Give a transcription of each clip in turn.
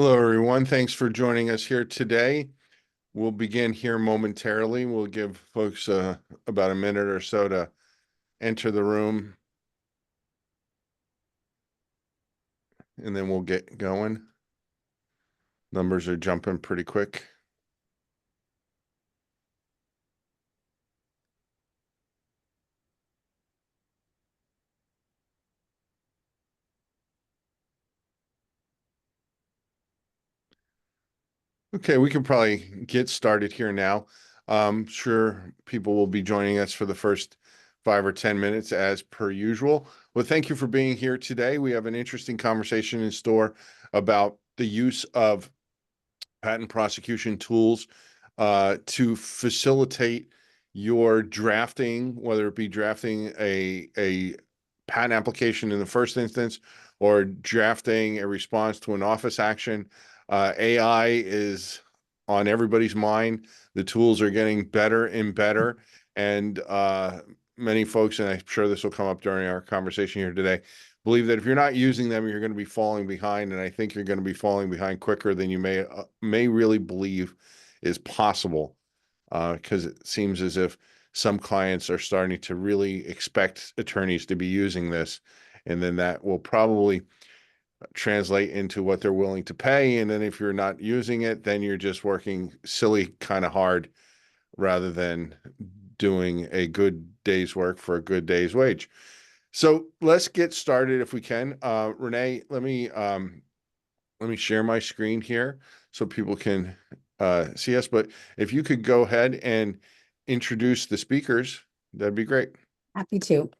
Hello, everyone. Thanks for joining us here today. We'll begin here momentarily. We'll give folks about a minute or so to enter the room, and then we'll get going. Numbers are jumping pretty quick. Okay, we can probably get started here now. Sure, people will be joining us for the first 5 or 10 minutes as per usual. Well, thank you for being here today. We have an interesting conversation in store about the use of patent prosecution tools to facilitate your drafting, whether it be drafting a patent application in the first instance or drafting a response to an office action. AI is on everybody's mind. The tools are getting better and better. And many folks, and I'm sure this will come up during our conversation here today, believe that if you're not using them, you're going to be falling behind. And I think you're going to be falling behind quicker than you may really believe is possible, because it seems as if some clients are starting to really expect attorneys to be using this. And then that will probably translate into what they're willing to pay. And then if you're not using it, then you're just working silly kind of hard rather than doing a good day's work for a good day's wage. So let's get started if we can. Renee, let me share my screen here so people can see us. But if you could go ahead and introduce the speakers, that'd be great. Happy to.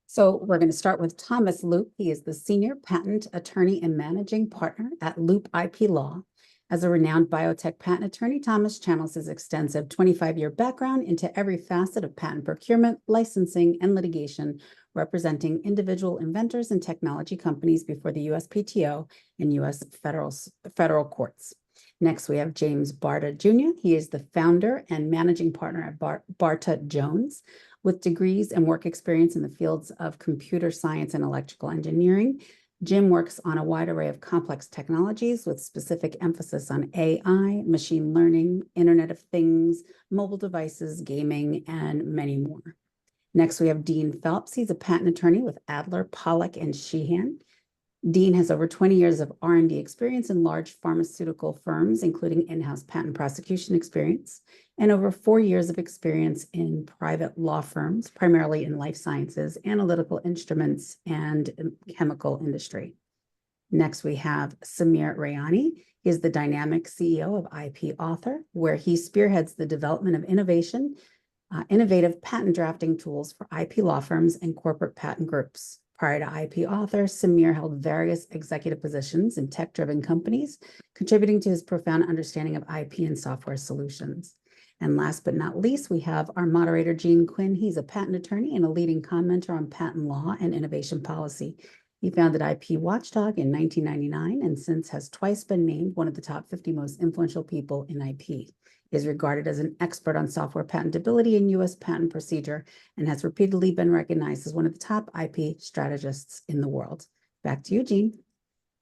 So we're going to start with Thomas Loop. He is the Senior Patent Attorney and Managing Partner at Loop IP Law. As a renowned biotech patent attorney, Thomas channels his extensive 25-year background into every facet of patent procurement, licensing, and litigation, representing individual inventors and technology companies before the USPTO and U.S. federal courts. Next, we have James Barta Jr. He is the founder and managing partner at Barta Jones. With degrees and work experience in the fields of computer science and electrical engineering, Jim works on a wide array of complex technologies with specific emphasis on AI, machine learning, Internet of Things, mobile devices, gaming, and many more. Next, we have Dean Phelps. He's a patent attorney with Adler, Pollack, and Sheehan. Dean has over 20 years of R&D experience in large pharmaceutical firms, including in-house patent prosecution experience, and over 4 years of experience in private law firms, primarily in life sciences, analytical instruments, and chemical industry. Next, we have Samir Rayani. He is the dynamic CEO of IP Author, where he spearheads the development of innovative patent drafting tools for IP law firms and corporate patent groups. Prior to IP Author, Samir held various executive positions in tech-driven companies, contributing to his profound understanding of IP and software solutions. And last but not least, we have our moderator, Gene Quinn. He's a patent attorney and a leading commenter on patent law and innovation policy. He founded IP Watchdog in 1999 and since has twice been named one of the top 50 most influential people in IP. He is regarded as an expert on software patentability and U.S. patent procedure and has repeatedly been recognized as one of the top IP strategists in the world. Back to you, Gene.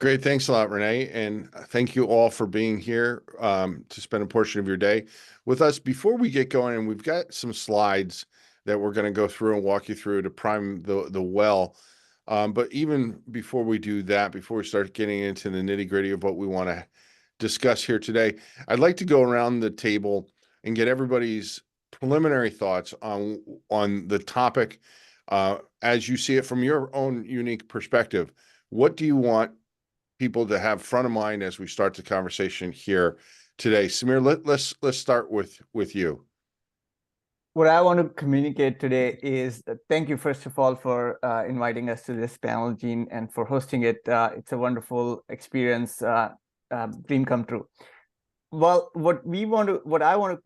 Great. Thanks a lot, Renee. And thank you all for being here to spend a portion of your day with us. Before we get going, and we've got some slides that we're going to go through and walk you through to prime the well. But even before we do that, before we start getting into the nitty-gritty of what we want to discuss here today, I'd like to go around the table and get everybody's preliminary thoughts on the topic as you see it from your own unique perspective. What do you want people to have front of mind as we start the conversation here today? Samir, let's start with you. What I want to communicate today is thank you, first of all, for inviting us to this panel, Gene, and for hosting it. It's a wonderful experience, dream come true. Well, what I want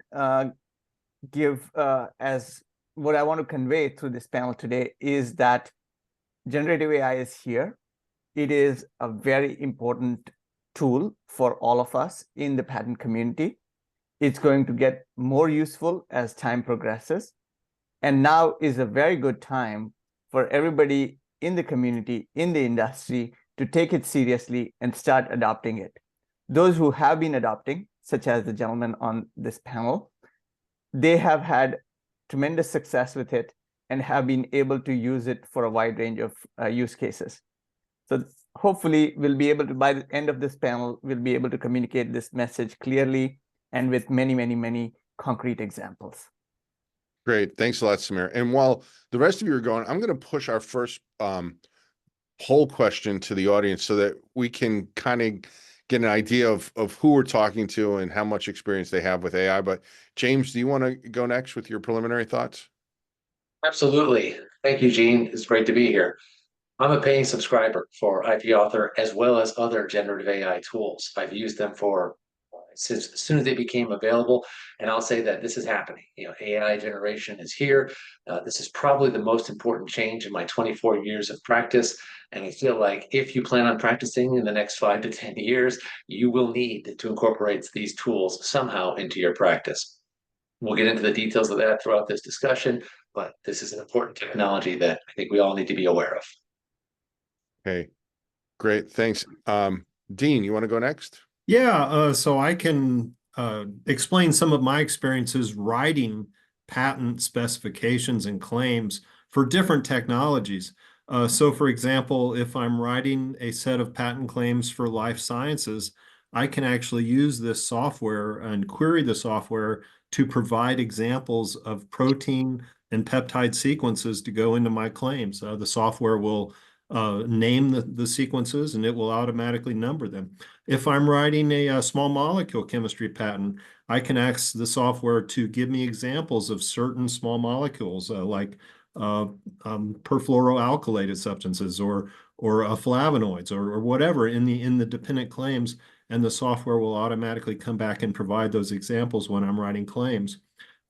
to convey through this panel today is that generative AI is here. It is a very important tool for all of us in the patent community. It's going to get more useful as time progresses. And now is a very good time for everybody in the community, in the industry, to take it seriously and start adopting it. Those who have been adopting, such as the gentleman on this panel, they have had tremendous success with it and have been able to use it for a wide range of use cases. So hopefully we'll be able to, by the end of this panel, we'll be able to communicate this message clearly and with many, many, many concrete examples. Great. Thanks a lot, Samir. And while the rest of you are going, I'm going to push our first poll question to the audience so that we can kind of get an idea of who we're talking to and how much experience they have with AI. But James, do you want to go next with your preliminary thoughts? Absolutely. Thank you, Gene. It's great to be here. I'm a paying subscriber for IP Author as well as other generative AI tools. I've used them for since as soon as they became available, and I'll say that this is happening. AI generation is here. This is probably the most important change in my 24 years of practice, and I feel like if you plan on practicing in the next 5 to 10 years, you will need to incorporate these tools somehow into your practice. We'll get into the details of that throughout this discussion, but this is an important technology that I think we all need to be aware of. Okay, great. Thanks. Dean, you want to go next? Yeah, so I can explain some of my experiences writing patent specifications and claims for different technologies. So for example, if I'm writing a set of patent claims for life sciences, I can actually use this software and query the software to provide examples of protein and peptide sequences to go into my claims. The software will name the sequences and it will automatically number them. If I'm writing a small molecule chemistry patent, I can ask the software to give me examples of certain small molecules like perfluoroalkylated substances or flavonoids or whatever in the dependent claims, and the software will automatically come back and provide those examples when I'm writing claims.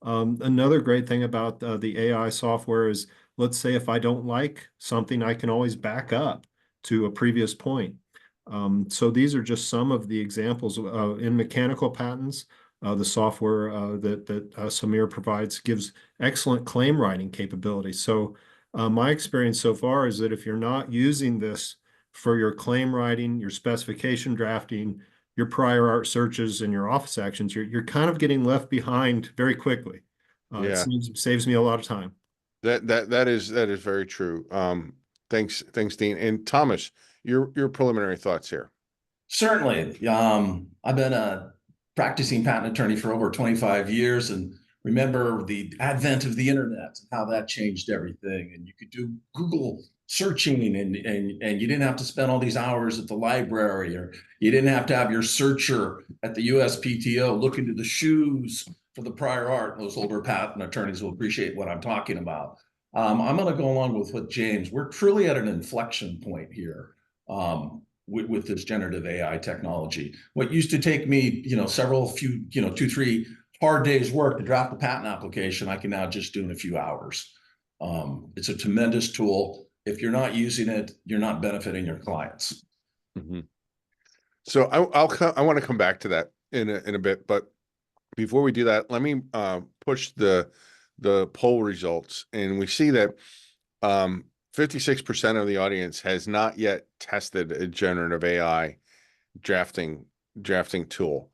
Another great thing about the AI software is, let's say if I don't like something, I can always back up to a previous point. So these are just some of the examples. In mechanical patents, the software that Samir provides gives excellent claim writing capabilities. So my experience so far is that if you're not using this for your claim writing, your specification drafting, your prior art searches, and your office actions, you're kind of getting left behind very quickly. Yeah. It saves me a lot of time. That is very true. Thanks, Dean. And Thomas, your preliminary thoughts here. Certainly. I've been a practicing patent attorney for over 25 years and remember the advent of the internet, how that changed everything. And you could do Google searching and you didn't have to spend all these hours at the library, or you didn't have to have your searcher at the USPTO look into the shoes for the prior art. Those older patent attorneys will appreciate what I'm talking about. I'm going to go along with what James, we're truly at an inflection point here. With this generative AI technology. What used to take me, 2, 3 hard days work to draft a patent application, I can now just do in a few hours. It's a tremendous tool. If you're not using it, you're not benefiting your clients. Mm-hmm. So I want to come back to that in a bit, but before we do that, let me push the poll results, and we see that 56% of the audience has not yet tested a generative AI drafting tool.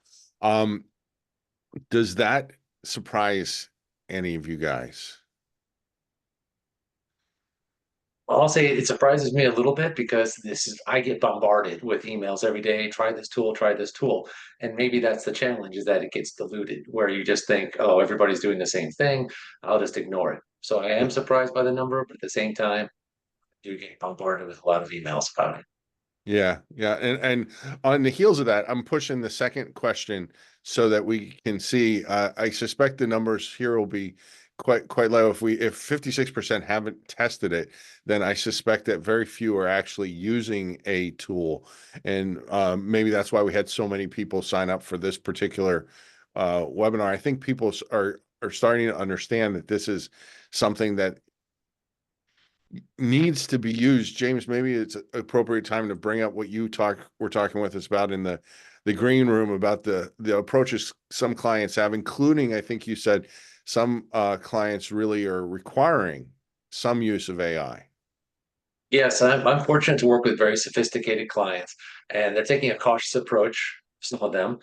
Does that surprise any of you guys? I'll say it surprises me a little bit because I get bombarded with emails every day. Try this tool. And maybe that's the challenge, is that it gets diluted where you just think, oh, everybody's doing the same thing. I'll just ignore it. So I am surprised by the number, but at the same time, you get bombarded with a lot of emails about it. Yeah. And on the heels of that, I'm pushing the second question so that we can see. I suspect the numbers here will be quite low. If 56% haven't tested it, then I suspect that very few are actually using a tool, and maybe that's why we had so many people sign up for this particular webinar. I think people are starting to understand that this is something that needs to be used. James, maybe it's an appropriate time to bring up what we're talking with us about in the green room about the approaches some clients have, including, I think you said, some clients really are requiring some use of AI. Yes, I'm fortunate to work with very sophisticated clients, and they're taking a cautious approach. some of them,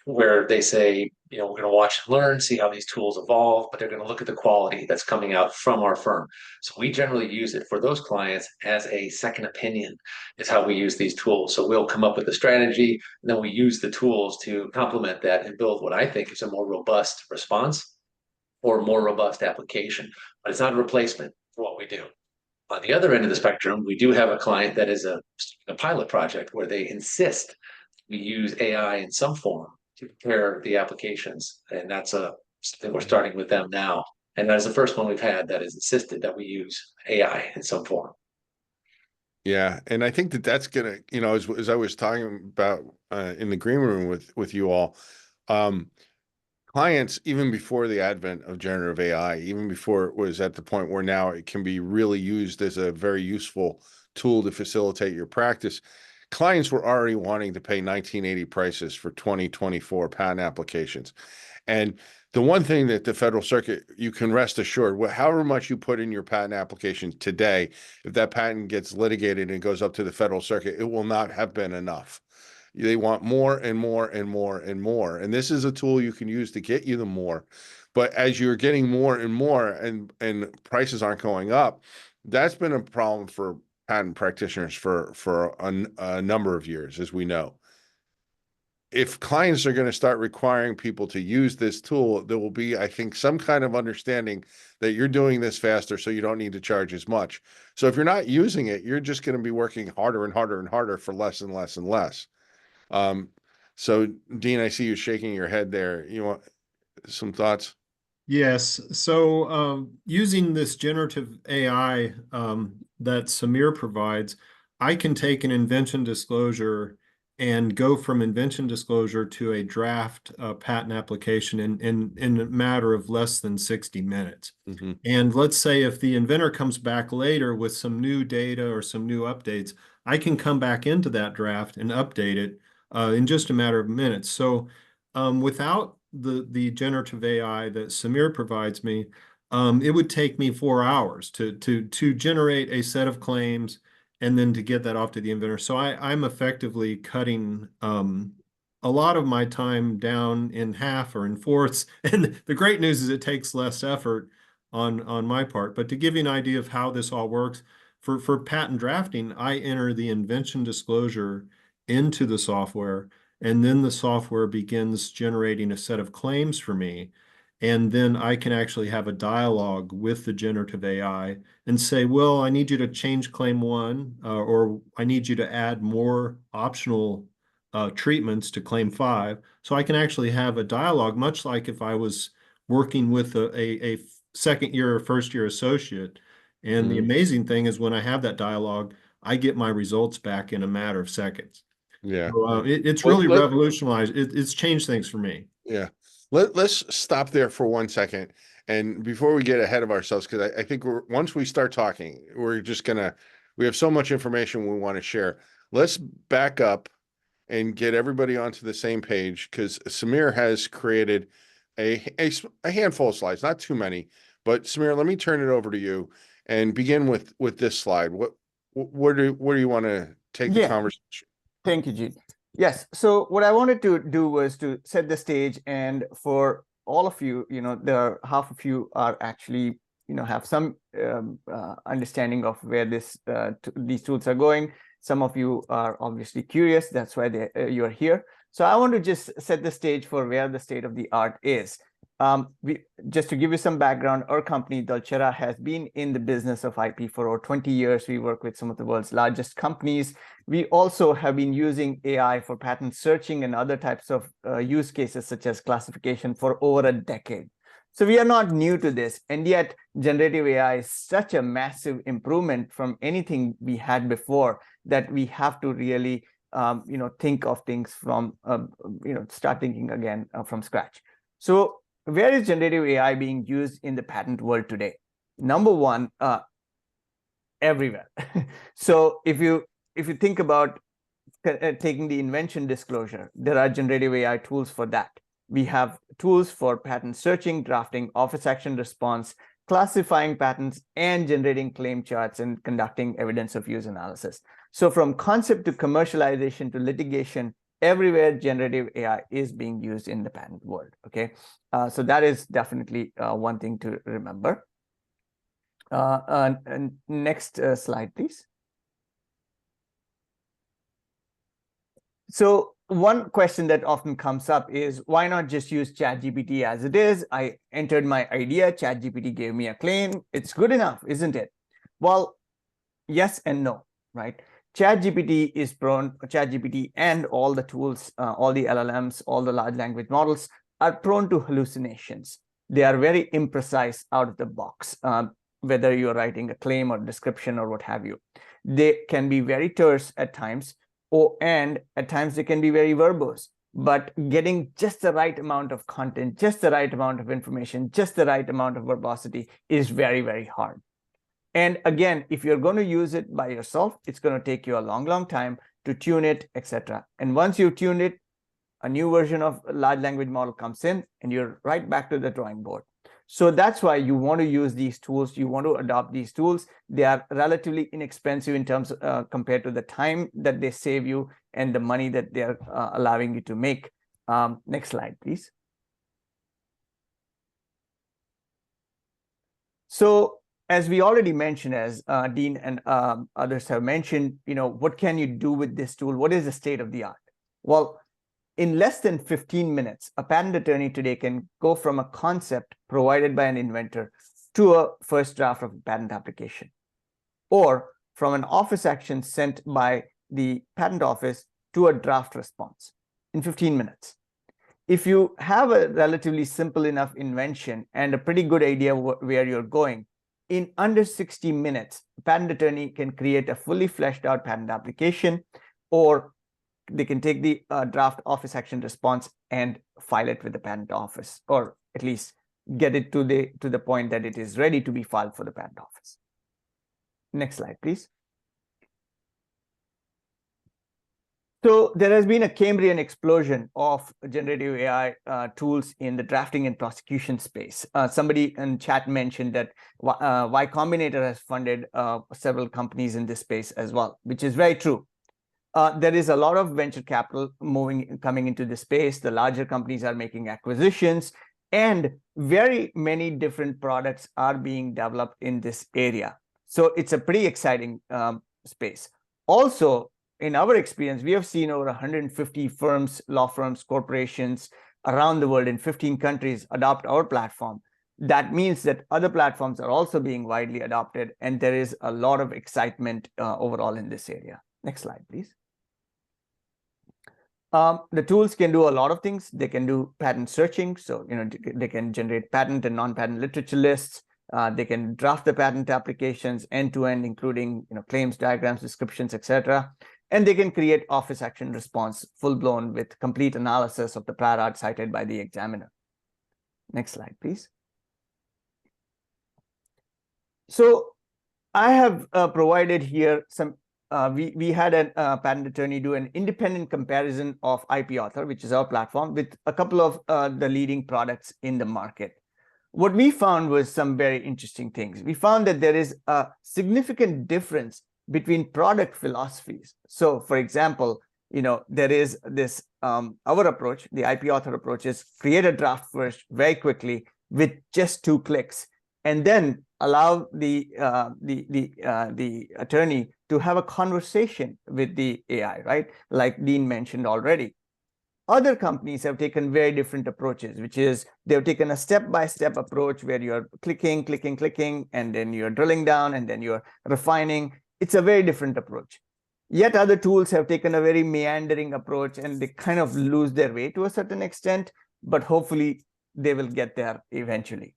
where they say, we're going to watch and learn, see how these tools evolve, but they're going to look at the quality that's coming out from our firm. So we generally use it for those clients as a second opinion, is how we use these tools. So we'll come up with a strategy, and then we use the tools to complement that and build what I think is a more robust response or more robust application. But it's not a replacement for what we do. On the other end of the spectrum, we do have a client that is a pilot project where they insist we use AI in some form to prepare the applications. And that's something we're starting with them now. And that is the first one we've had that has insisted that we use AI in some form. Yeah, and I think that that's gonna, as I was talking about in the green room with you all, clients, even before the advent of generative AI, even before it was at the point where now it can be really used as a very useful tool to facilitate your practice, clients were already wanting to pay 1980 prices for 2024 patent applications. And the one thing that the Federal Circuit, you can rest assured, however much you put in your patent application today, if that patent gets litigated and goes up to the Federal Circuit, it will not have been enough. They want more and more and more and more. And this is a tool you can use to get you the more. But as you're getting more and more and prices aren't going up, that's been a problem for patent practitioners for a number of years, as we know. If clients are going to start requiring people to use this tool, there will be, I think, some kind of understanding that you're doing this faster, so you don't need to charge as much. So if you're not using it, you're just going to be working harder and harder and harder for less and less and less. So Dean, I see you shaking your head there. You want some thoughts? Yes. So using this generative AI that Samir provides, I can take an invention disclosure and go from invention disclosure to a draft patent application in a matter of less than 60 minutes. Mm-hmm. And let's say if the inventor comes back later with some new data or some new updates, I can come back into that draft and update it in just a matter of minutes. So without the generative AI that Samir provides me, it would take me 4 hours to generate a set of claims and then to get that off to the inventor. So I'm effectively cutting a lot of my time down in half or in fourths. And the great news is it takes less effort on my part. But to give you an idea of how this all works, for patent drafting, I enter the invention disclosure into the software, and then the software begins generating a set of claims for me. And then I can actually have a dialogue with the generative AI and say, well, I need you to change claim 1, or I need you to add more optional treatments to claim 5. So I can actually have a dialogue, much like if I was working with a second year or first year associate. And the amazing thing is when I have that dialogue, I get my results back in a matter of seconds. Yeah. So, it's really revolutionized. It's changed things for me. Yeah. Let's stop there for 1 second. And before we get ahead of ourselves, because I think once we start talking, we have so much information we want to share. Let's back up and get everybody onto the same page, because Samir has created a handful of slides, not too many, but Samir, let me turn it over to you and begin with this slide. Where do you want to take the conversation? Thank you, Gene. Yes. So what I wanted to do was to set the stage, and for all of you, there are half of you are actually, have some understanding of where these tools are going. Some of you are obviously curious. That's why you're here. So I want to just set the stage for where the state of the art is. Just to give you some background, our company, Dolcera, has been in the business of IP for over 20 years. We work with some of the world's largest companies. We also have been using AI for patent searching and other types of use cases, such as classification, for over a decade. So we are not new to this. And yet, generative AI is such a massive improvement from anything we had before that we have to really, think of things from, start thinking again from scratch. So where is generative AI being used in the patent world today? Number one, everywhere. So if you think about taking the invention disclosure, there are generative AI tools for that. We have tools for patent searching, drafting office action response, classifying patents, and generating claim charts and conducting evidence of use analysis. So from concept to commercialization to litigation, everywhere generative AI is being used in the patent world. Okay, so that is definitely one thing to remember. And next slide, please. So one question that often comes up is, why not just use ChatGPT as it is? I entered my idea, ChatGPT gave me a claim. It's good enough, isn't it? Well, yes and no, right? ChatGPT is prone, ChatGPT and all the tools, all the LLMs, all the large language models are prone to hallucinations. They are very imprecise out of the box, whether you're writing a claim or description or what have you. They can be very terse at times, and at times they can be very verbose, but getting just the right amount of content, just the right amount of information, just the right amount of verbosity is very, very hard. And again, if you're going to use it by yourself, it's going to take you a long, long time to tune it, etc. And once you tune it, a new version of a large language model comes in and you're right back to the drawing board. So that's why you want to use these tools. You want to adopt these tools. They are relatively inexpensive in terms of, compared to the time that they save you and the money that they're allowing you to make. Next slide, please. So as we already mentioned, as Dean and others have mentioned, what can you do with this tool? What is the state of the art? Well, in less than 15 minutes, a patent attorney today can go from a concept provided by an inventor to a first draft of a patent application, or from an office action sent by the patent office to a draft response in 15 minutes. If you have a relatively simple enough invention and a pretty good idea where you're going, in under 60 minutes, a patent attorney can create a fully fleshed out patent application, or they can take the draft office action response and file it with the patent office, or at least get it to the point that it is ready to be filed for the patent office. Next slide, please. So there has been a Cambrian explosion of generative AI tools in the drafting and prosecution space. Somebody in chat mentioned that Y Combinator has funded several companies in this space as well, which is very true. There is a lot of venture capital coming into this space. The larger companies are making acquisitions, and very many different products are being developed in this area. So it's a pretty exciting space. Also, in our experience, we have seen over 150 firms, law firms, corporations around the world in 15 countries adopt our platform. That means that other platforms are also being widely adopted, and there is a lot of excitement overall in this area. Next slide, please. The tools can do a lot of things. They can do patent searching. So, they can generate patent and non-patent literature lists. They can draft the patent applications end to end, including claims, diagrams, descriptions, etc. And they can create office action response, full-blown with complete analysis of the prior art cited by the examiner. Next slide, please. So I have provided here some, we had a patent attorney do an independent comparison of IP Author, which is our platform, with a couple of the leading products in the market. What we found was some very interesting things. We found that there is a significant difference between product philosophies. So for example, there is this, our approach, the IP Author approach, is create a draft first very quickly with just 2 clicks, and then allow the attorney to have a conversation with the AI, right? Like Dean mentioned already. Other companies have taken very different approaches, which is they've taken a step-by-step approach where you're clicking, and then you're drilling down, and then you're refining. It's a very different approach. Yet other tools have taken a very meandering approach, and they kind of lose their way to a certain extent, but hopefully they will get there eventually.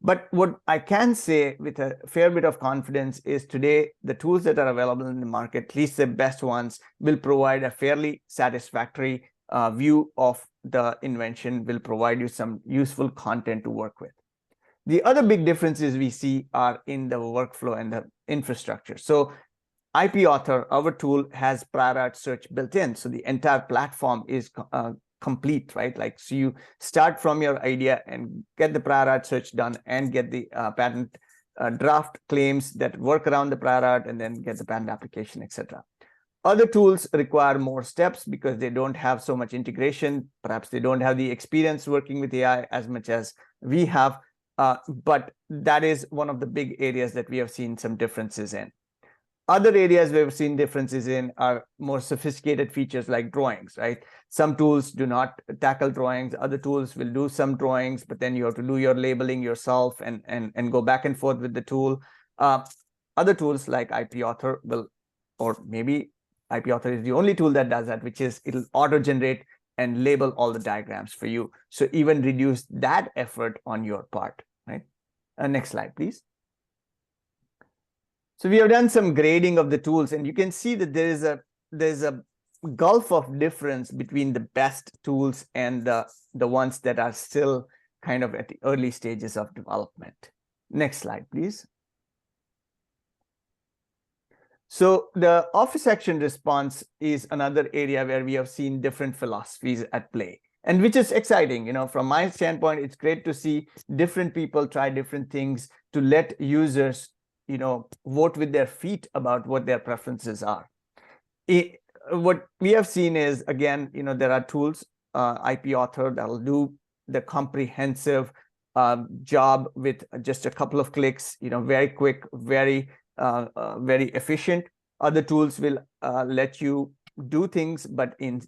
But what I can say with a fair bit of confidence is today, the tools that are available in the market, at least the best ones, will provide a fairly satisfactory view of the invention, will provide you some useful content to work with. The other big differences we see are in the workflow and the infrastructure. So IP Author, our tool, has prior art search built in. So the entire platform is complete, right? Like, so you start from your idea and get the prior art search done and get the patent draft claims that work around the prior art, and then get the patent application, etc. Other tools require more steps because they don't have so much integration. Perhaps they don't have the experience working with AI as much as we have. But that is one of the big areas that we have seen some differences in. Other areas we've seen differences in are more sophisticated features like drawings, right? Some tools do not tackle drawings. Other tools will do some drawings, but then you have to do your labeling yourself and go back and forth with the tool. Other tools like IP Author will, or maybe IP Author is the only tool that does that, which is it'll auto-generate and label all the diagrams for you. So even reduce that effort on your part, right? Next slide, please. So we have done some grading of the tools, and you can see that there's a gulf of difference between the best tools and the ones that are still kind of at the early stages of development. Next slide, please. So the office action response is another area where we have seen different philosophies at play, and which is exciting. From my standpoint, it's great to see different people try different things to let users vote with their feet about what their preferences are. What we have seen is, again, there are tools, IP Author, that'll do the comprehensive job with just a couple of clicks, very quick, very efficient. Other tools will let you do things, but in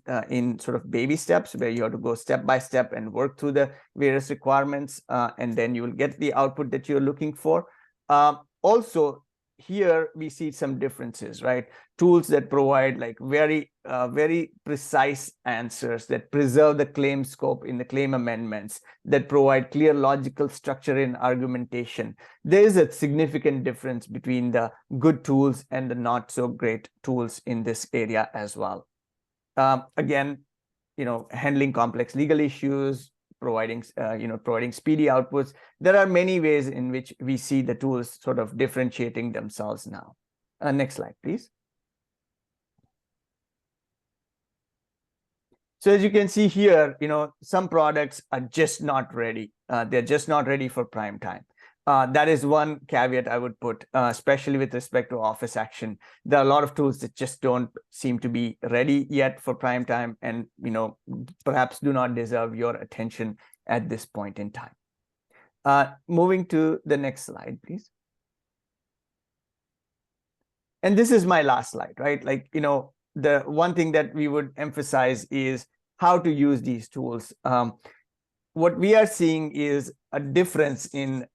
sort of baby steps, where you have to go step by step and work through the various requirements, and then you will get the output that you're looking for. Also, here we see some differences, right? Tools that provide like very precise answers, that preserve the claim scope in the claim amendments, that provide clear logical structure in argumentation. There is a significant difference between the good tools and the not so great tools in this area as well. Again, handling complex legal issues, providing speedy outputs. There are many ways in which we see the tools sort of differentiating themselves now. Next slide, please. So as you can see here, some products are just not ready. They're just not ready for prime time. That is one caveat I would put, especially with respect to office action. There are a lot of tools that just don't seem to be ready yet for prime time, and perhaps do not deserve your attention at this point in time. Moving to the next slide, please. And this is my last slide, right? Like, the one thing that we would emphasize is how to use these tools. What we are seeing is a difference in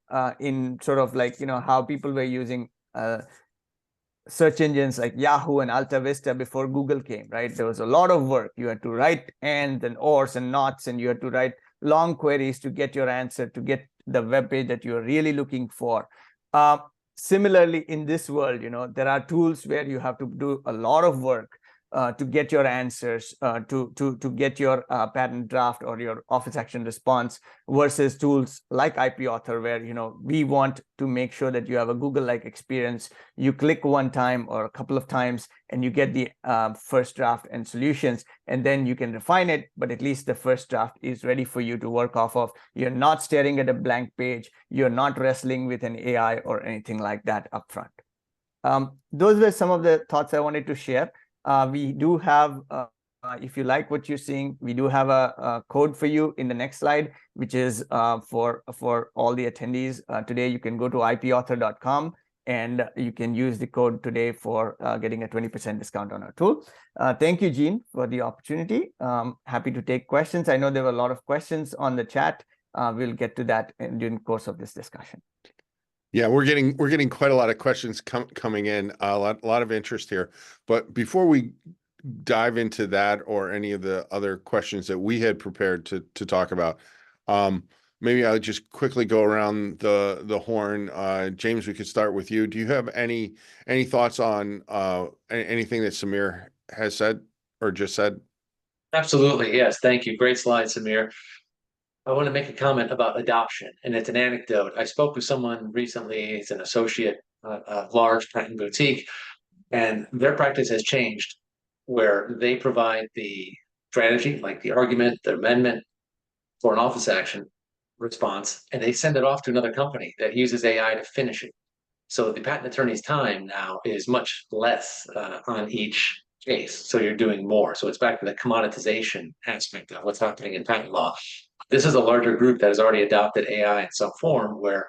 sort of like, how people were using search engines like Yahoo and Alta Vista before Google came, right? There was a lot of work. You had to write ands and ors and nots, and you had to write long queries to get your answer, to get the web page that you're really looking for. Similarly, in this world, there are tools where you have to do a lot of work to get your answers, to get your patent draft or your office action response, versus tools like IP Author, where we want to make sure that you have a Google-like experience. You click one time or a couple of times, and you get the first draft and solutions, and then you can refine it. But at least the first draft is ready for you to work off of. You're not staring at a blank page. You're not wrestling with an AI or anything like that upfront. Those were some of the thoughts I wanted to share. We do have, if you like what you're seeing, we do have a code for you in the next slide, which is for all the attendees. Today, you can go to ipauthor.com and you can use the code today for getting a 20% discount on our tool. Thank you, Gene, for the opportunity. Happy to take questions. I know there were a lot of questions on the chat. We'll get to that during the course of this discussion. Yeah, we're getting quite a lot of questions coming in, a lot of interest here. But before we dive into that or any of the other questions that we had prepared to talk about, maybe I'll just quickly go around the horn. James, we could start with you. Do you have any thoughts on anything that Samir has said or just said? Absolutely, yes. Thank you. Great slide, Samir. I want to make a comment about adoption, and it's an anecdote. I spoke with someone recently. He's an associate at a large patent boutique, and their practice has changed, where they provide the strategy, like the argument, the amendment for an office action response, and they send it off to another company that uses AI to finish it. So the patent attorney's time now is much less on each case. So you're doing more. So it's back to the commoditization aspect of what's happening in patent law. This is a larger group that has already adopted AI in some form where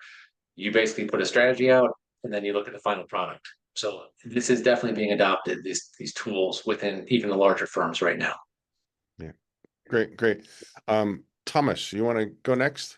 you basically put a strategy out and then you look at the final product. So this is definitely being adopted, these tools within even the larger firms right now. Yeah, great. Thomas, you want to go next?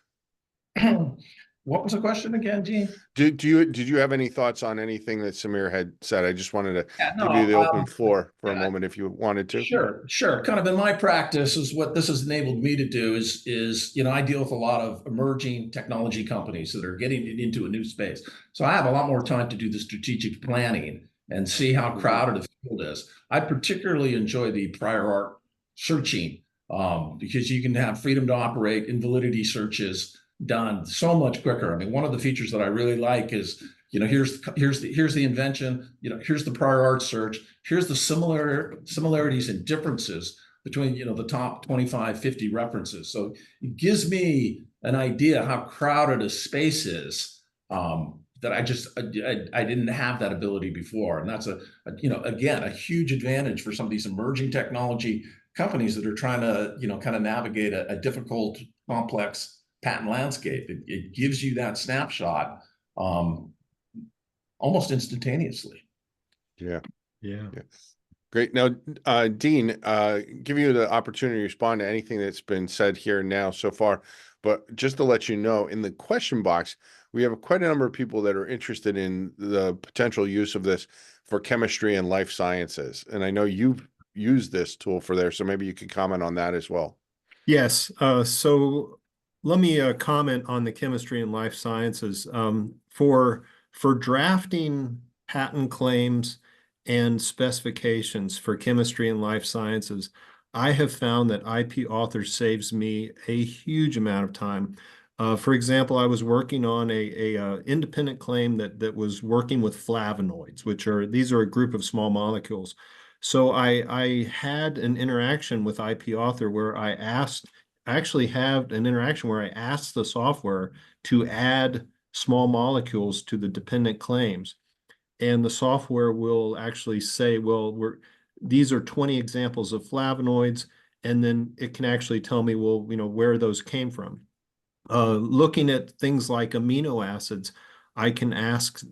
What was the question again, Gene? Did you have any thoughts on anything that Samir had said? I just wanted to Yeah, give you the open floor for a yeah, moment if you wanted to. Sure. Kind of in my practice is what this has enabled me to do is, I deal with a lot of emerging technology companies that are getting into a new space. So I have a lot more time to do the strategic planning and see how crowded the field is. I particularly enjoy the prior art searching because you can have freedom to operate, invalidity searches done so much quicker. I mean, one of the features that I really like is, here's the invention, here's the prior art search, here's the similarities and differences between, the top 25, 50 references. So it gives me an idea how crowded a space is that I didn't have that ability before. And that's again, a huge advantage for some of these emerging technology companies that are trying to, kind of navigate a difficult, complex patent landscape. It gives you that snapshot almost instantaneously. Yeah. Yeah. Great. Now, Dean, give you the opportunity to respond to anything that's been said here now so far. But just to let you know, in the question box, we have quite a number of people that are interested in the potential use of this for chemistry and life sciences. And I know you've used this tool for there, so maybe you could comment on that as well. Yes. So let me comment on the chemistry and life sciences. For drafting patent claims and specifications for chemistry and life sciences, I have found that IP Author saves me a huge amount of time. For example, I was working on a independent claim that was working with flavonoids, these are a group of small molecules. So I had an interaction with IP Author where I actually had an interaction where I asked the software to add small molecules to the dependent claims. And the software will actually say, well, these are 20 examples of flavonoids, and then it can actually tell me, well, where those came from. Looking at things like amino acids, I can ask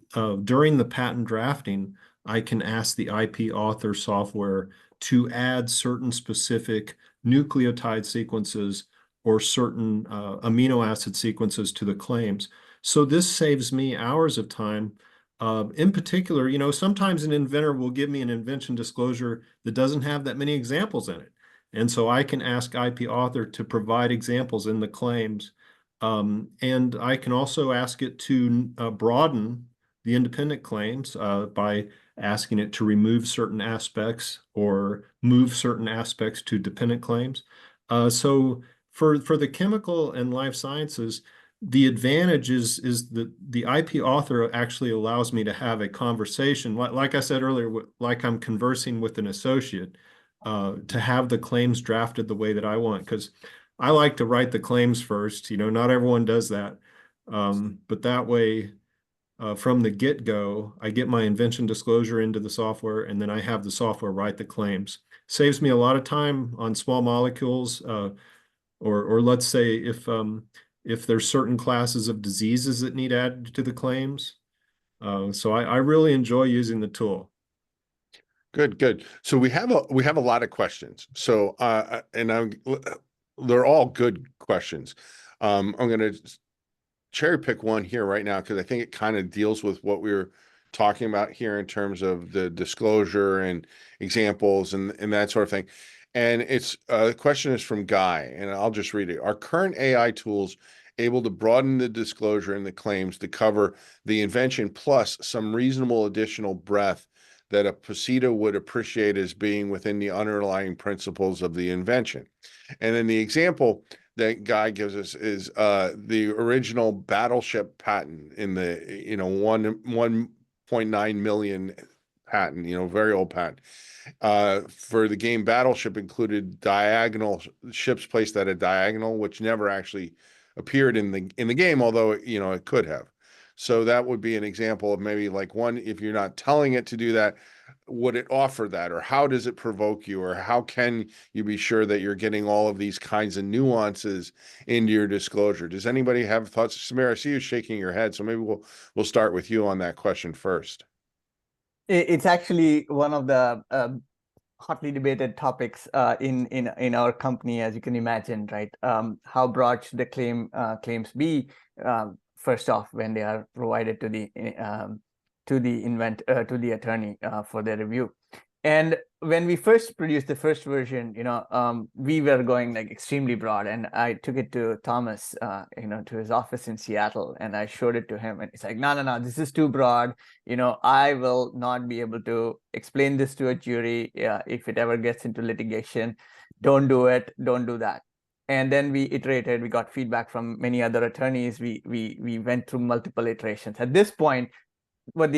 during the patent drafting, I can ask the IP Author software to add certain specific nucleotide sequences or certain amino acid sequences to the claims. So this saves me hours of time. In particular, sometimes an inventor will give me an invention disclosure that doesn't have that many examples in it. And so I can ask IP Author to provide examples in the claims. And I can also ask it to broaden the independent claims by asking it to remove certain aspects or move certain aspects to dependent claims. So for the chemical and life sciences, the advantage is that the IP Author actually allows me to have a conversation, like I said earlier, like I'm conversing with an associate, to have the claims drafted the way that I want, because I like to write the claims first. Not everyone does that. But that way, from the get-go, I get my invention disclosure into the software, and then I have the software write the claims. Saves me a lot of time on small molecules, or let's say if there's certain classes of diseases that need added to the claims. So I really enjoy using the tool. Good. So we have a lot of questions. So they're all good questions. I'm going to cherry pick one here right now because I think it kind of deals with what we were talking about here in terms of the disclosure and examples and that sort of thing. And the question is from Guy, and I'll just read it. Are current AI tools able to broaden the disclosure in the claims to cover the invention plus some reasonable additional breadth that a POSITA would appreciate as being within the underlying principles of the invention? And then the example that Guy gives us is the original Battleship patent in the 1.9 million patent, very old patent. For the game Battleship included diagonal ships placed at a diagonal, which never actually appeared in the game, although it could have. So that would be an example of maybe like one, if you're not telling it to do that, would it offer that, or how does it provoke you, or how can you be sure that you're getting all of these kinds of nuances into your disclosure? Does anybody have thoughts? Samir, I see you shaking your head, so maybe we'll start with you on that question first. It's actually one of the hotly debated topics in our company, as you can imagine, right? How broad should the claims be? First off, when they are provided to the attorney for their review. And when we first produced the first version, we were going like extremely broad, and I took it to Thomas, to his office in Seattle, and I showed it to him, and he's like, no, this is too broad. I will not be able to explain this to a jury if it ever gets into litigation. Don't do it. Don't do that. And then we iterated. We got feedback from many other attorneys. We went through multiple iterations. At this point, what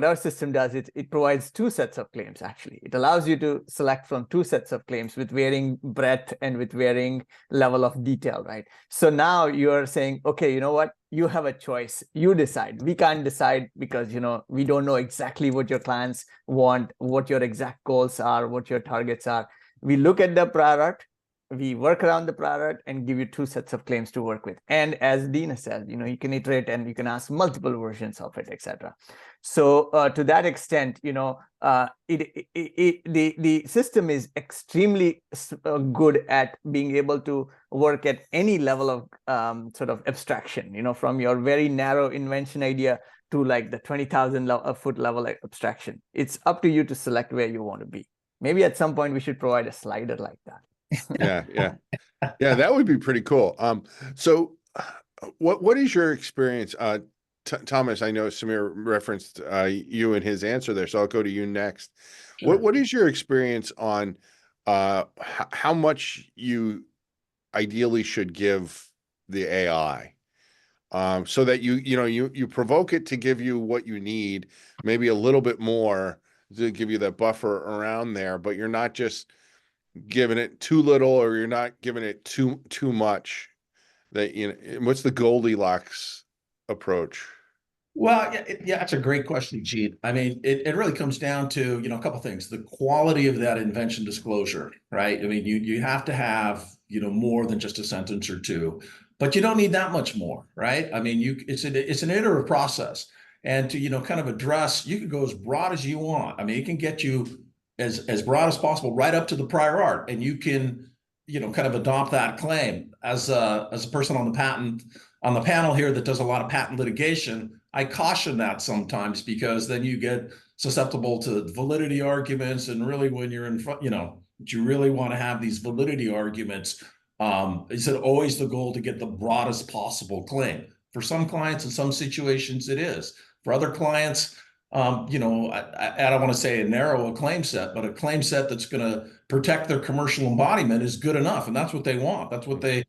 our system does is it provides two sets of claims. Actually, it allows you to select from two sets of claims with varying breadth and with varying level of detail, right? So now you're saying, okay, you know what? You have a choice. You decide. We can't decide because we don't know exactly what your clients want, what your exact goals are, what your targets are. We look at the prior art, we work around the prior art, and give you two sets of claims to work with. And as Dina said, you can iterate and you can ask multiple versions of it, etc. So to that extent, the system is extremely good at being able to work at any level of sort of abstraction, from your very narrow invention idea to like the 20,000 foot level abstraction. It's up to you to select where you want to be. Maybe at some point we should provide a slider like that. Yeah, that would be pretty cool. So what is your experience? Thomas, I know Samir referenced you in his answer there, so I'll go to you next. Sure. What is your experience on how much you ideally should give the AI, so that you provoke it to give you what you need, maybe a little bit more to give you that buffer around there, but you're not just giving it too little, or you're not giving it too much. That what's the Goldilocks approach? Well, yeah, that's a great question, Gene. I mean, it really comes down to, a couple things. The quality of that invention disclosure, right? I mean, you have to have, more than just a sentence or two, but you don't need that much more, right? I mean, it's an iterative process. And to, kind of address, you can go as broad as you want. I mean, it can get you as broad as possible, right up to the prior art. And you can, kind of adopt that claim. As a person on the panel here that does a lot of patent litigation, I caution that sometimes, because then you get susceptible to validity arguments. And really, when you're in front, you really want to have these validity arguments. Is it always the goal to get the broadest possible claim? For some clients, in some situations, it is. For other clients, I don't want to say narrow a claim set, but a claim set that's going to protect their commercial embodiment is good enough. And that's what they want. That's what they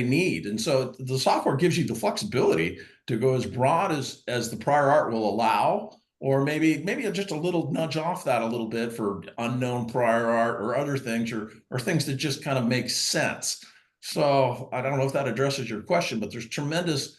need. And so the software gives you the flexibility to go as broad as the prior art will allow, or maybe just a little nudge off that a little bit for unknown prior art or other things, or things that just kind of make sense. So I don't know if that addresses your question, but there's tremendous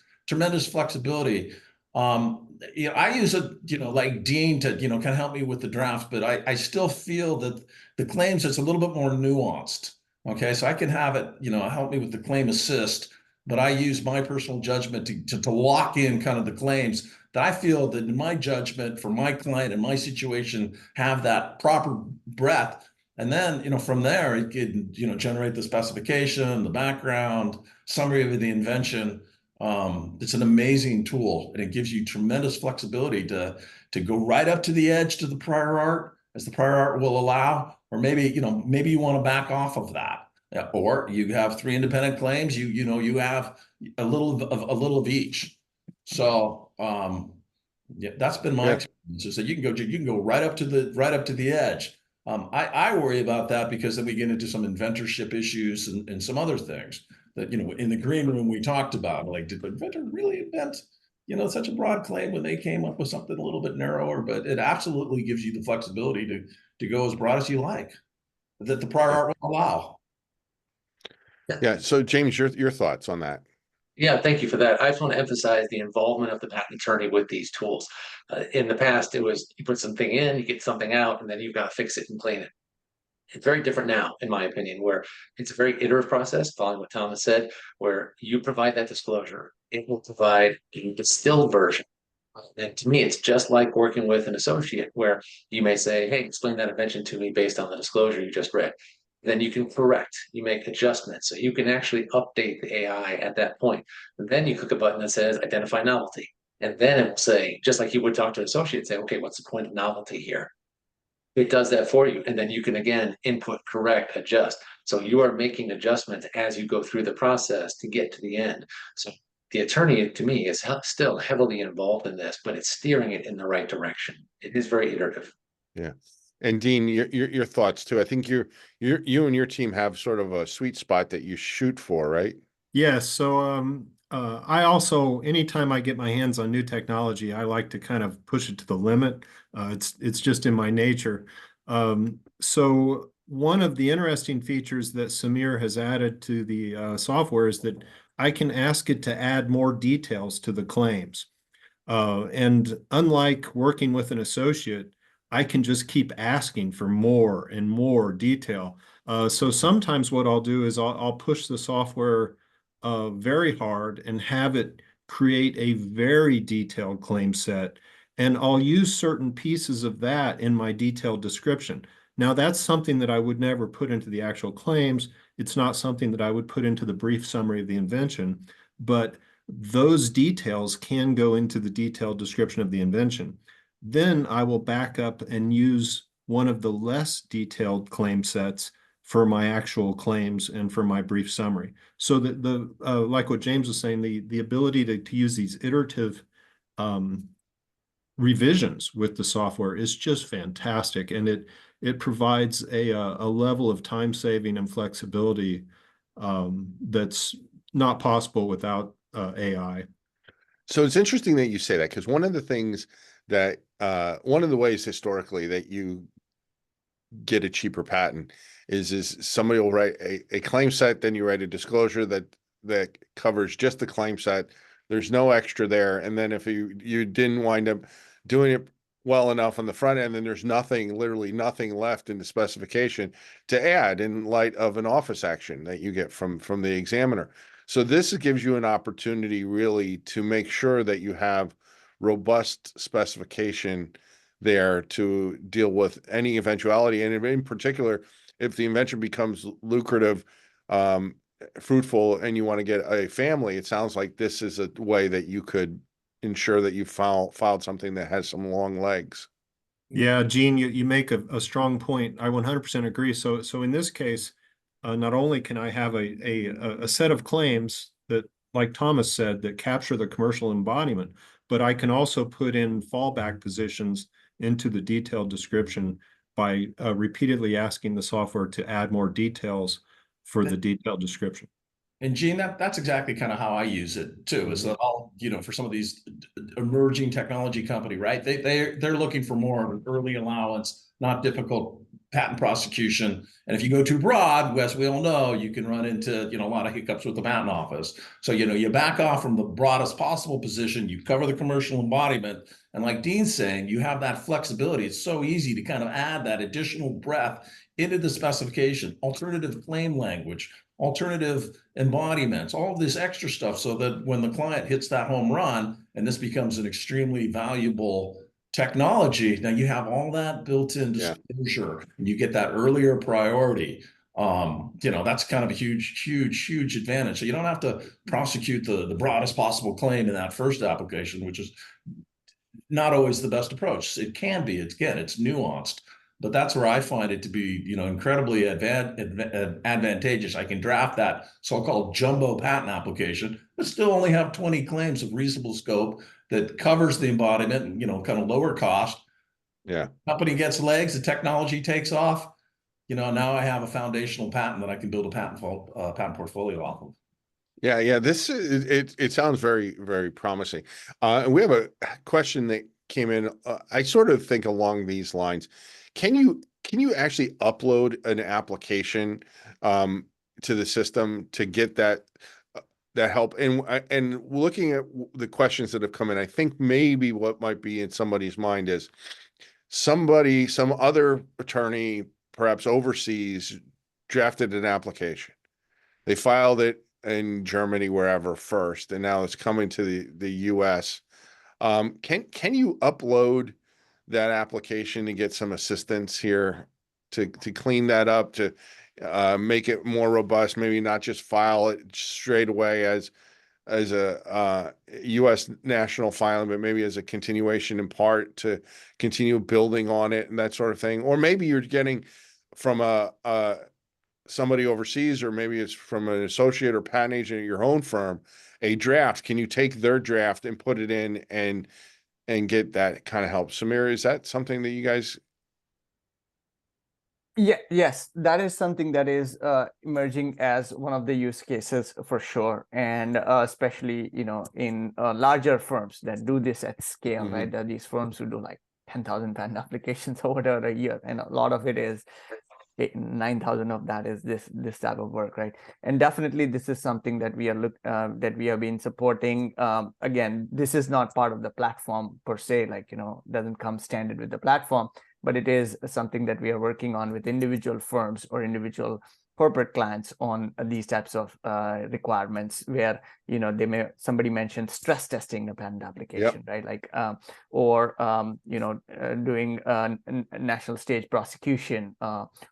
flexibility. I use it, like Dean to, kind of help me with the draft, but I still feel that the claims, it's a little bit more nuanced. Okay, so I can have it, help me with the claim assist, but I use my personal judgment to lock in kind of the claims that I feel that, in my judgment, for my client and my situation, have that proper breadth. And then, from there, it can, generate the specification, the background, summary of the invention. It's an amazing tool, and it gives you tremendous flexibility to go right up to the edge to the prior art, as the prior art will allow, or maybe you want to back off of that, or you have three independent claims. You have a little of each. So yeah, that's been my experience. So you can go right up to the edge. I worry about that, because then we get into some inventorship issues and some other things that, in the green room we talked about, like, did the inventor really invent, such a broad claim when they came up with something a little bit narrower? But it absolutely gives you the flexibility to go as broad as you like, that the prior art will allow. Yeah. So James, your thoughts on that? Yeah, thank you for that. I just want to emphasize the involvement of the patent attorney with these tools. In the past, it was you put something in, you get something out, and then you've got to fix it and clean it. It's very different now, in my opinion, where it's a very iterative process, following what Thomas said, where you provide that disclosure, it will provide a distilled version. And to me, it's just like working with an associate where you may say, hey, explain that invention to me based on the disclosure you just read. Then you can correct, you make adjustments. So you can actually update the AI at that point. And then you click a button that says identify novelty. And then it will say, just like you would talk to an associate, say, okay, what's the point of novelty here? It does that for you. And then you can again input, correct, adjust. So you are making adjustments as you go through the process to get to the end. So the attorney, to me, is still heavily involved in this, but it's steering it in the right direction. It is very iterative. Yeah. And Dean, your thoughts too. I think you and your team have sort of a sweet spot that you shoot for, right? Yes. So I also, anytime I get my hands on new technology, I like to kind of push it to the limit. It's just in my nature. So one of the interesting features that Samir has added to the software is that I can ask it to add more details to the claims. And unlike working with an associate, I can just keep asking for more and more detail. So sometimes what I'll do is I'll push the software very hard and have it create a very detailed claim set. And I'll use certain pieces of that in my detailed description. Now, that's something that I would never put into the actual claims. It's not something that I would put into the brief summary of the invention, but those details can go into the detailed description of the invention. Then I will back up and use one of the less detailed claim sets for my actual claims and for my brief summary. So that like what James was saying, the ability to use these iterative revisions with the software is just fantastic, and it provides a level of time saving and flexibility that's not possible without AI. So it's interesting that you say that, because one of the things that one of the ways historically that you get a cheaper patent is somebody will write a claim set, then you write a disclosure that covers just the claim set. There's no extra there. And then if you didn't wind up doing it well enough on the front end, then there's nothing, literally nothing left in the specification to add in light of an office action that you get from the examiner. So this gives you an opportunity really to make sure that you have robust specification there to deal with any eventuality. And in particular, if the invention becomes lucrative, fruitful, and you want to get a family, it sounds like this is a way that you could ensure that you filed something that has some long legs. Yeah, Gene, you make a strong point. I 100% agree. So in this case, not only can I have a set of claims that, like Thomas said, that capture the commercial embodiment, but I can also put in fallback positions into the detailed description by repeatedly asking the software to add more details for the detailed description. And Gene, that's exactly kind of how I use it too. Is that all, for some of these emerging technology company, right? They're looking for more of an early allowance, not difficult patent prosecution. And if you go too broad, as we all know, you can run into a lot of hiccups with the patent office. So you back off from the broadest possible position, you cover the commercial embodiment, and like Dean's saying, you have that flexibility. It's so easy to kind of add that additional breadth into the specification, alternative claim language, alternative embodiments, all of this extra stuff, so that when the client hits that home run and this becomes an extremely valuable technology, now you have all that built-in disclosure, and you get that earlier priority. That's kind of a huge advantage. So you don't have to prosecute the broadest possible claim in that first application, which is not always the best approach. It can be, it's nuanced. But that's where I find it to be, incredibly advantageous. I can draft that so-called jumbo patent application, but still only have 20 claims of reasonable scope that covers the embodiment and, kind of lower cost. Yeah. Company gets legs, the technology takes off. Now I have a foundational patent that I can build a patent portfolio off of. Yeah. This it sounds very, very promising. And we have a question that came in. I sort of think along these lines. Can you actually upload an application to the system to get that that help. And looking at the questions that have come in, I think maybe what might be in somebody's mind is some other attorney, perhaps overseas, drafted an application. They filed it in Germany, wherever first, and now it's coming to the US. Can you upload that application to get some assistance here to clean that up, to make it more robust, maybe not just file it straight away as a US national filing, but maybe as a continuation in part to continue building on it and that sort of thing? Or maybe you're getting from somebody overseas, or maybe it's from an associate or patent agent at your own firm, a draft. Can you take their draft and put it in and get that kind of help? Samir, is that something that you guys? Yeah, yes, that is something that is emerging as one of the use cases for sure, and especially in larger firms that do this at scale, Mhm. right? There are these firms who do like 10,000 patent applications or whatever a year, and a lot of it is 9,000 of that is this type of work, right? And definitely this is something that we are that we have been supporting. Again, this is not part of the platform per se, like doesn't come standard with the platform, but it is something that we are working on with individual firms or individual corporate clients on these types of requirements, where somebody mentioned stress testing a patent application, right? Like or doing national stage prosecution,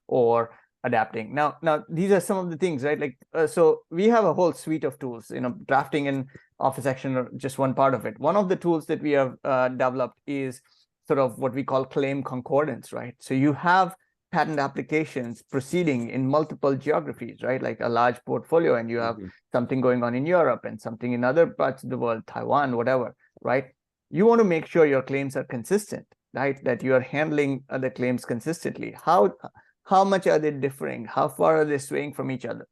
or adapting. Now these are some of the things, right? Like so we have a whole suite of tools. Drafting and office action are just one part of it. One of the tools that we have developed is sort of what we call claim concordance, right? So you have patent applications proceeding in multiple geographies, right? Like a large portfolio, and you have something going on in Europe and something in other parts of the world, Taiwan, whatever, right? You want to make sure your claims are consistent, right? That you are handling the claims consistently. How much are they differing? How far are they swaying from each other?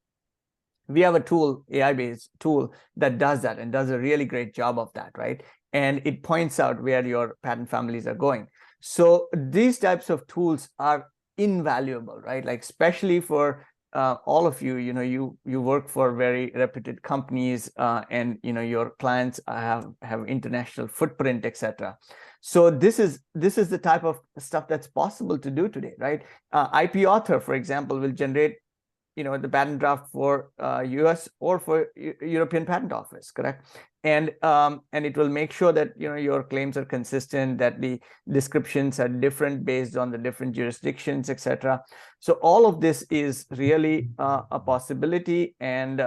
We have a tool, AI-based tool, that does that and does a really great job of that, right? And it points out where your patent families are going. So these types of tools are invaluable, right? Like especially for all of you, you work for very reputed companies, and your clients have international footprint, etc. So this is the type of stuff that's possible to do today, right? IP Author, for example, will generate the patent draft for US or for European Patent Office, correct? And it will make sure that your claims are consistent, that the descriptions are different based on the different jurisdictions, etc. So all of this is really a possibility, and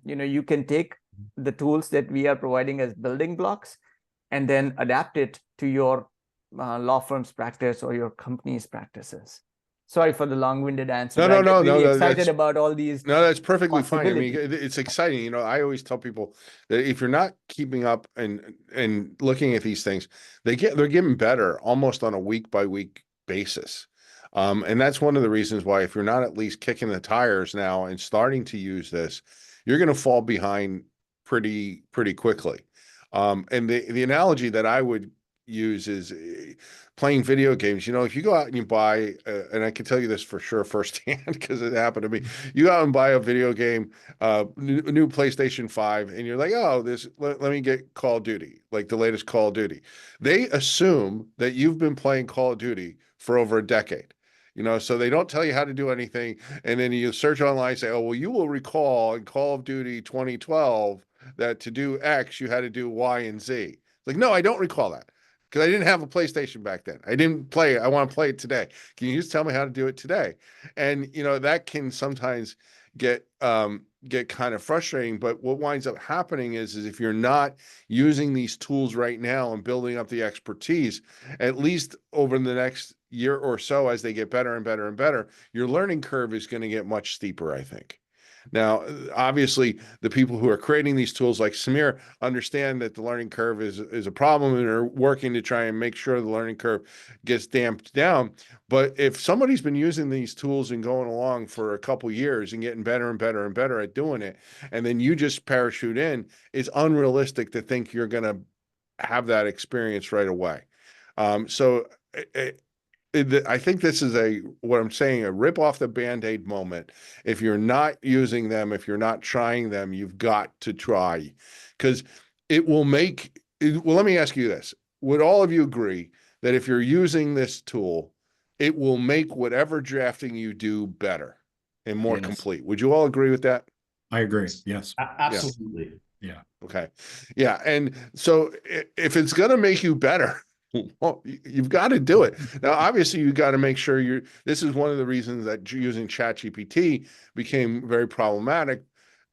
you can take the tools that we are providing as building blocks and then adapt it to your law firm's practice or your company's practices. Sorry for the long-winded answer. No, I'm really no, excited about all these. No, that's perfectly fine. I mean, possibilities. it's exciting. I always tell people that if you're not keeping up and looking at these things, they're getting better almost on a week by week basis. And that's one of the reasons why, if you're not at least kicking the tires now and starting to use this, you're going to fall behind pretty quickly. And the analogy that I would use is playing video games. If you go out and you buy, and I can tell you this for sure firsthand because it happened to me. You go out and buy a video game, new PlayStation 5, and you're like, oh, let me get Call of Duty, like the latest Call of Duty. They assume that you've been playing Call of Duty for over a decade. So they don't tell you how to do anything. And then you search online and say, oh, well, you will recall in Call of Duty 2012 that to do X, you had to do Y and Z. Like, no, I don't recall that, because I didn't have a PlayStation back then. I didn't play it. I want to play it today. Can you just tell me how to do it today? And that can sometimes get kind of frustrating. But what winds up happening is if you're not using these tools right now and building up the expertise, at least over the next year or so, as they get better and better and better, your learning curve is going to get much steeper, I think. Now, obviously, the people who are creating these tools, like Samir, understand that the learning curve is a problem and are working to try and make sure the learning curve gets damped down. But if somebody's been using these tools and going along for a couple years and getting better and better and better at doing it, and then you just parachute in, it's unrealistic to think you're going to have that experience right away. So I think this is what I'm saying, a rip off the Band-Aid moment. If you're not using them, if you're not trying them, you've got to try, because it will make, well, let me ask you this. Would all of you agree that if you're using this tool, it will make whatever drafting you do better and more Yes. complete? Would you all agree with that? I agree. Yes. Absolutely. Yeah. Okay. Yeah. And so if it's going to make you better, well, you've got to do it. Now, obviously, you got to make sure this is one of the reasons that using ChatGPT became very problematic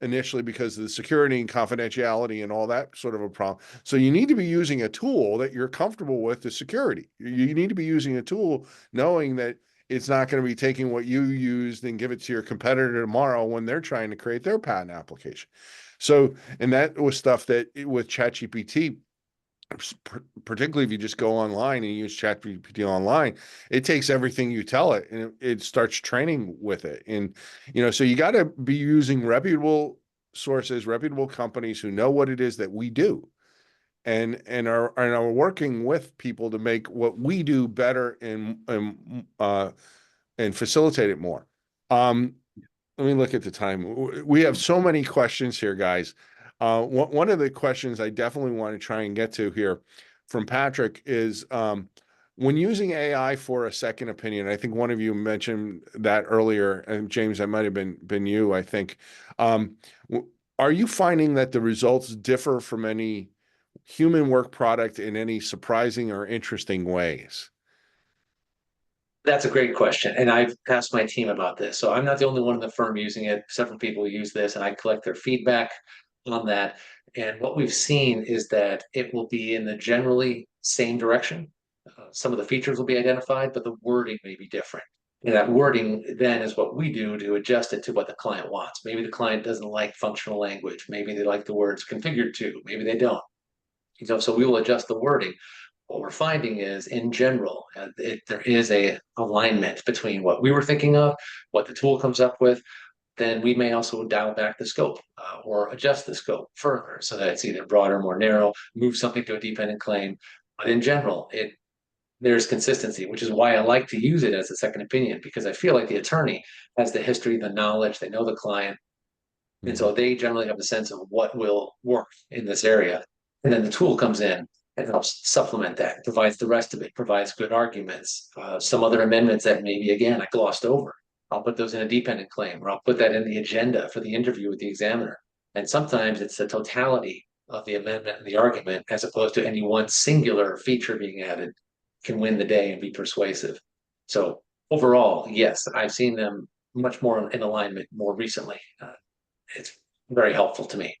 initially, because of the security and confidentiality and all that sort of a problem. So you need to be using a tool that you're comfortable with the security. You need to be using a tool knowing that it's not going to be taking what you used and give it to your competitor tomorrow when they're trying to create their patent application. So, and that was stuff that with ChatGPT, particularly if you just go online and you use ChatGPT online, it takes everything you tell it and it starts training with it. And, so you got to be using reputable sources, reputable companies who know what it is that we do and are working with people to make what we do better and facilitate it more. Let me look at the time. We have so many questions here, guys. One of the questions I definitely want to try and get to here from Patrick is, when using AI for a second opinion, I think one of you mentioned that earlier, and James, that might have been you, I think. Are you finding that the results differ from any human work product in any surprising or interesting ways? That's a great question. And I've asked my team about this. So I'm not the only one in the firm using it. Several people use this, and I collect their feedback on that. And what we've seen is that it will be in the generally same direction. Some of the features will be identified, but the wording may be different. And that wording then is what we do to adjust it to what the client wants. Maybe the client doesn't like functional language. Maybe they like the words configured to. Maybe they don't. So we will adjust the wording. What we're finding is, in general, there is a alignment between what we were thinking of, what the tool comes up with. Then we may also dial back the scope or adjust the scope further so that it's either broader, more narrow, move something to a dependent claim. But in general, there's consistency, which is why I like to use it as a second opinion, because I feel like the attorney has the history, the knowledge, they know the client. And so they generally have a sense of what will work in this area. And then the tool comes in and helps supplement that, provides the rest of it, provides good arguments, some other amendments that maybe, again, I glossed over. I'll put those in a dependent claim, or I'll put that in the agenda for the interview with the examiner. And sometimes it's the totality of the amendment and the argument, as opposed to any one singular feature being added, can win the day and be persuasive. So overall, yes, I've seen them much more in alignment more recently. It's very helpful to me.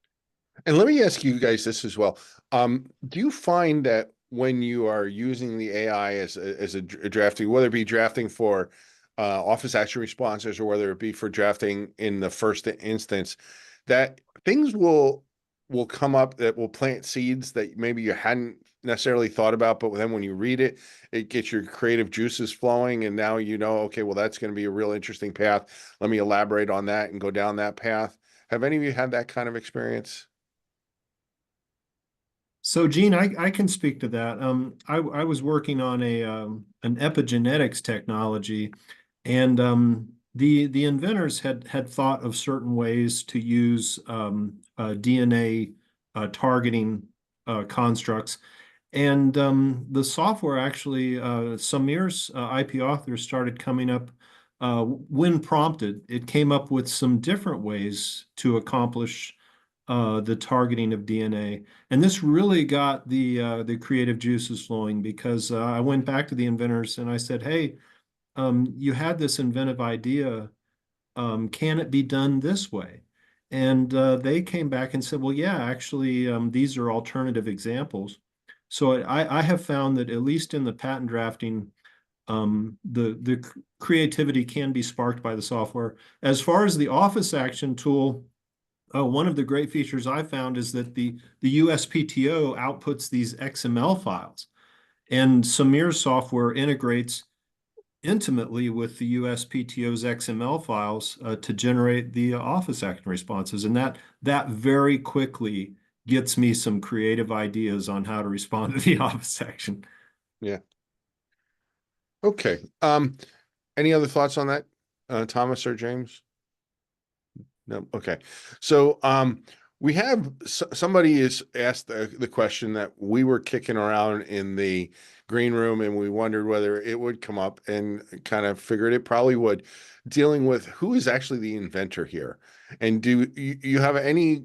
And let me ask you guys this as well. Do you find that when you are using the AI as a drafting, whether it be drafting for office action responses or whether it be for drafting in the first instance, that things will come up that will plant seeds that maybe you hadn't necessarily thought about, but then when you read it, it gets your creative juices flowing, and now okay, well, that's going to be a real interesting path. Let me elaborate on that and go down that path. Have any of you had that kind of experience? So, Gene, I can speak to that. I was working on an epigenetics technology, and the inventors had thought of certain ways to use DNA targeting constructs, and the software actually, Samir's IP authors started coming up. When prompted, it came up with some different ways to accomplish the targeting of DNA. And this really got the creative juices flowing, because I went back to the inventors and I said, hey, you had this inventive idea. Can it be done this way? And they came back and said, well, yeah, actually, these are alternative examples. So I have found that, at least in the patent drafting, the creativity can be sparked by the software. As far as the office action tool, one of the great features I found is that the USPTO outputs these XML files, and Samir's software integrates intimately with the USPTO's XML files to generate the office action responses, and that very quickly gets me some creative ideas on how to respond to the office action. Yeah. Okay. Any other thoughts on that, Thomas or James? No. Okay. So, we have somebody has asked the question that we were kicking around in the green room, and we wondered whether it would come up, and kind of figured it probably would, dealing with who is actually the inventor here. And do you have any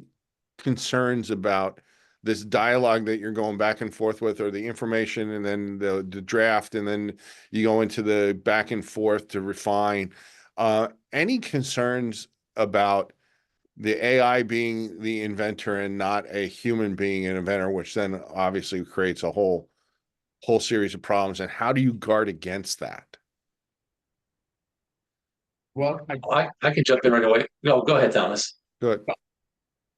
concerns about this dialogue that you're going back and forth with, or the information and then the draft, and then you go into the back and forth to refine? Any concerns about the AI being the inventor and not a human being an inventor, which then obviously creates a whole series of problems? And how do you guard against that? Well, I can jump in right away. No, go ahead, Thomas. Good.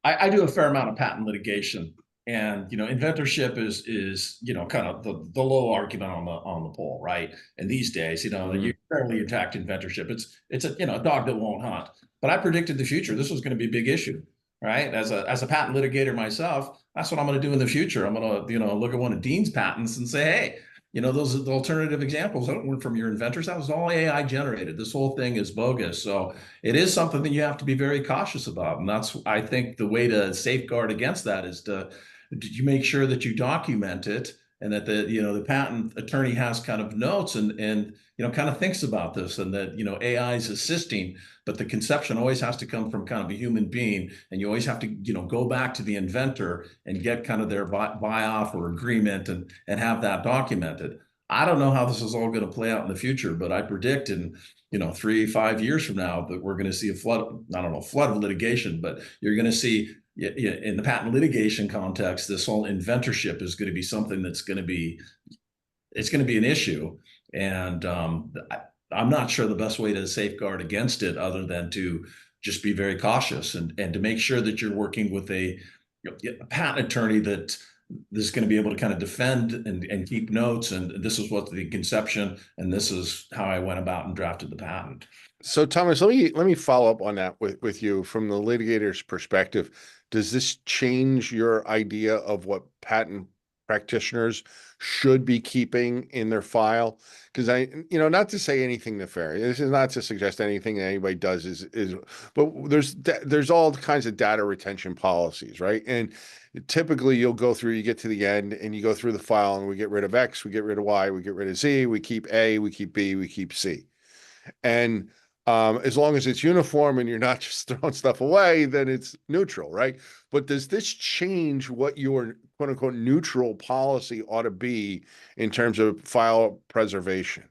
I do a fair amount of patent litigation, and inventorship is kind of the low argument on the pole, right? And these days, you rarely attack inventorship. It's a dog that won't hunt. But I predicted the future. This was going to be a big issue, right? As a patent litigator myself, that's what I'm going to do in the future. I'm going to look at one of Dean's patents and say, hey, those are the alternative examples. That weren't from your inventors. That was all AI generated. This whole thing is bogus. So it is something that you have to be very cautious about. And that's, I think, the way to safeguard against that is to make sure that you document it, and that the patent attorney has kind of notes and kind of thinks about this, and that AI is assisting, but the conception always has to come from kind of a human being, and you always have to go back to the inventor and get kind of their buy-off or agreement, and have that documented. I don't know how this is all going to play out in the future, but I predict in 3-5 years from now that we're going to see a flood of litigation, but you're going to see, in the patent litigation context, this whole inventorship is going to be something that's going to be an issue. And I'm not sure the best way to safeguard against it, other than to just be very cautious, and to make sure that you're working with a patent attorney that is going to be able to kind of defend and keep notes. And this is what the conception, and this is how I went about and drafted the patent. So, Thomas, let me follow up on that with you from the litigator's perspective. Does this change your idea of what patent practitioners should be keeping in their file? Because not to say anything nefarious. This is not to suggest anything that anybody does is, but there's all kinds of data retention policies, right? And typically you get to the end and you go through the file, and we get rid of X, we get rid of Y, we get rid of Z, we keep A, we keep B, we keep C. And as long as it's uniform and you're not just throwing stuff away, then it's neutral, right? But does this change what your quote unquote neutral policy ought to be in terms of file preservation?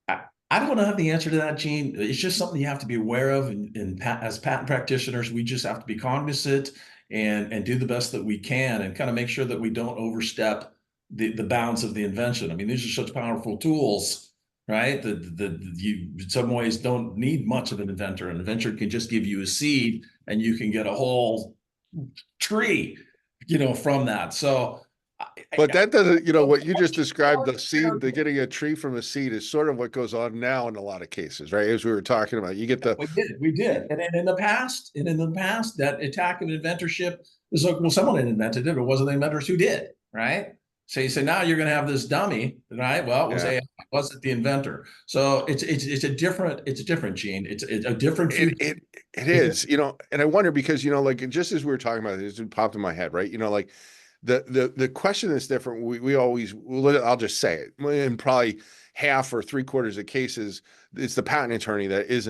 I don't have the answer to that, Gene. It's just something you have to be aware of. And as patent practitioners, we just have to be cognizant and do the best that we can, and kind of make sure that we don't overstep the bounds of the invention. I mean, these are such powerful tools, right? You in some ways don't need much of an inventor. An inventor can just give you a seed, and you can get a whole tree, from that. So, but that doesn't, what you just described, the seed, the getting a tree from a seed, is sort of what goes on now in a lot of cases, right? As we were talking about, you get the. We did, and in the past, that attack of inventorship is like, well, someone had invented it, or wasn't the inventors who did, right? So you say, now you're going to have this dummy, right? Well, it was AI, wasn't the inventor. So it's a different gene. It's a different. It is, and I wonder, because, like, just as we were talking about it, it popped in my head, right? Like the question is different. I'll just say it, in probably half or 3/4 of cases, it's the patent attorney that is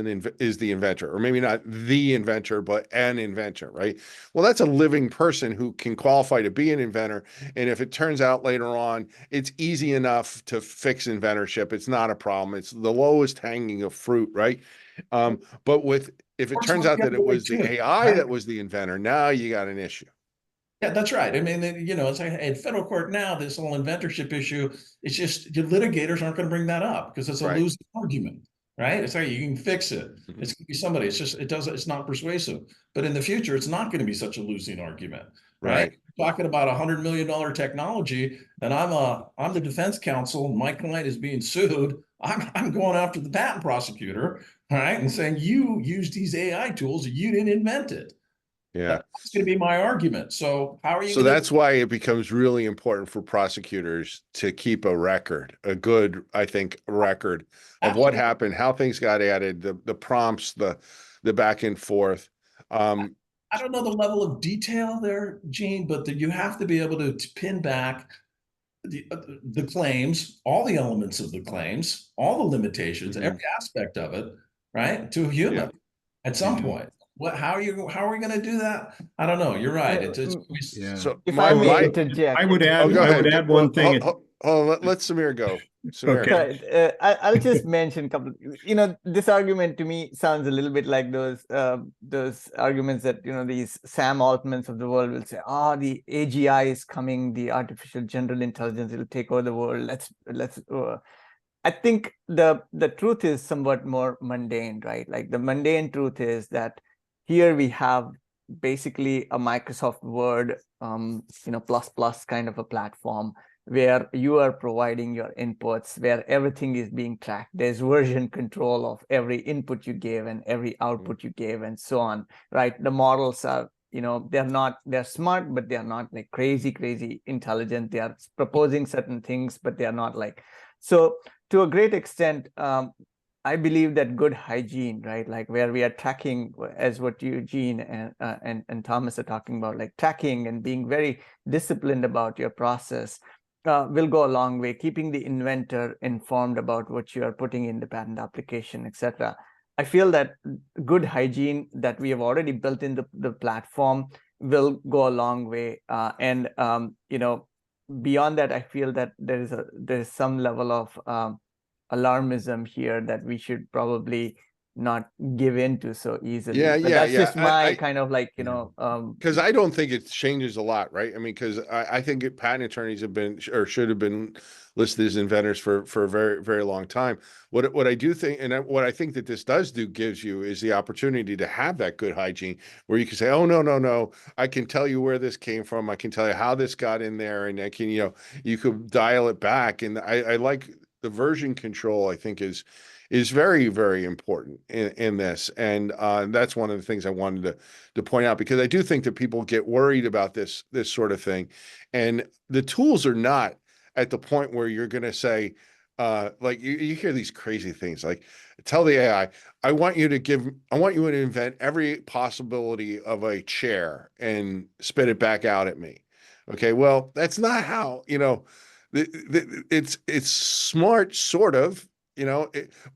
the inventor, or maybe not the inventor, but an inventor, right? Well, that's a living person who can qualify to be an inventor. And if it turns out later on, it's easy enough to fix inventorship. It's not a problem. It's the lowest hanging of fruit, right? But if it turns out that it was the AI that was the inventor, now you got an issue. Yeah, that's right. I mean, it's like in federal court now, this whole inventorship issue, it's just the litigators aren't going to bring that up, because it's a losing argument, right? It's like, you can fix it. It's going to be somebody. It's not persuasive. But in the future, it's not going to be such a losing argument, right? Talking about $100 million technology, and I'm the defense counsel, and my client is being sued. I'm going after the patent prosecutor, all right, and saying, you used these AI tools, you didn't invent it. Yeah. That's going to be my argument. So how are you So going that's why it becomes really important for prosecutors to keep a record, a good, I think, record of what happened, how things got added, the prompts, the back and forth. I don't know the level of detail there, Gene, but you have to be able to pin back the claims, all the elements of the claims, all the limitations, every aspect of it, right, to a human at some point. How are we going to do that? I don't know. You're right. Yeah. So If I may my interject, I would add, oh, go I ahead. would add one thing. Let Samir go. Samir. Okay. right, I'll just mention a couple. This argument to me sounds a little bit like those arguments that these Sam Altmans of the world will say, the AGI is coming, the artificial general intelligence will take over the world. Let's. I think the truth is somewhat more mundane, right? Like the mundane truth is that here we have basically a Microsoft Word, plus kind of a platform where you are providing your inputs, where everything is being tracked. There's version control of every input you gave and every output you gave and so on, right? The models are, they're smart, but they're not like crazy intelligent. They are proposing certain things, but they're not like, so to a great extent, I believe that good hygiene, right? Like where we are tracking, as what you, Gene, and Thomas are talking about, like tracking and being very disciplined about your process, will go a long way. Keeping the inventor informed about what you are putting in the patent application, etc. I feel that good hygiene that we have already built in the platform will go a long way. And beyond that, I feel that there's some level of alarmism here that we should probably not give into so easily. Yeah, But yeah, that's yeah. just my kind of like, Because I don't think it changes a lot, right? I mean, because I think patent attorneys have been or should have been listed as inventors for a very, very long time. What I do think, and what I think that this does do, gives you is the opportunity to have that good hygiene where you can say, oh, no, I can tell you where this came from. I can tell you how this got in there, and I can, you could dial it back. And I like the version control, I think is very, very important in this. And that's one of the things I wanted to point out, because I do think that people get worried about this sort of thing. And the tools are not at the point where you're going to say, like you hear these crazy things, like tell the AI, I want you to invent every possibility of a chair and spit it back out at me. Okay, well, that's not how, it's smart, sort of,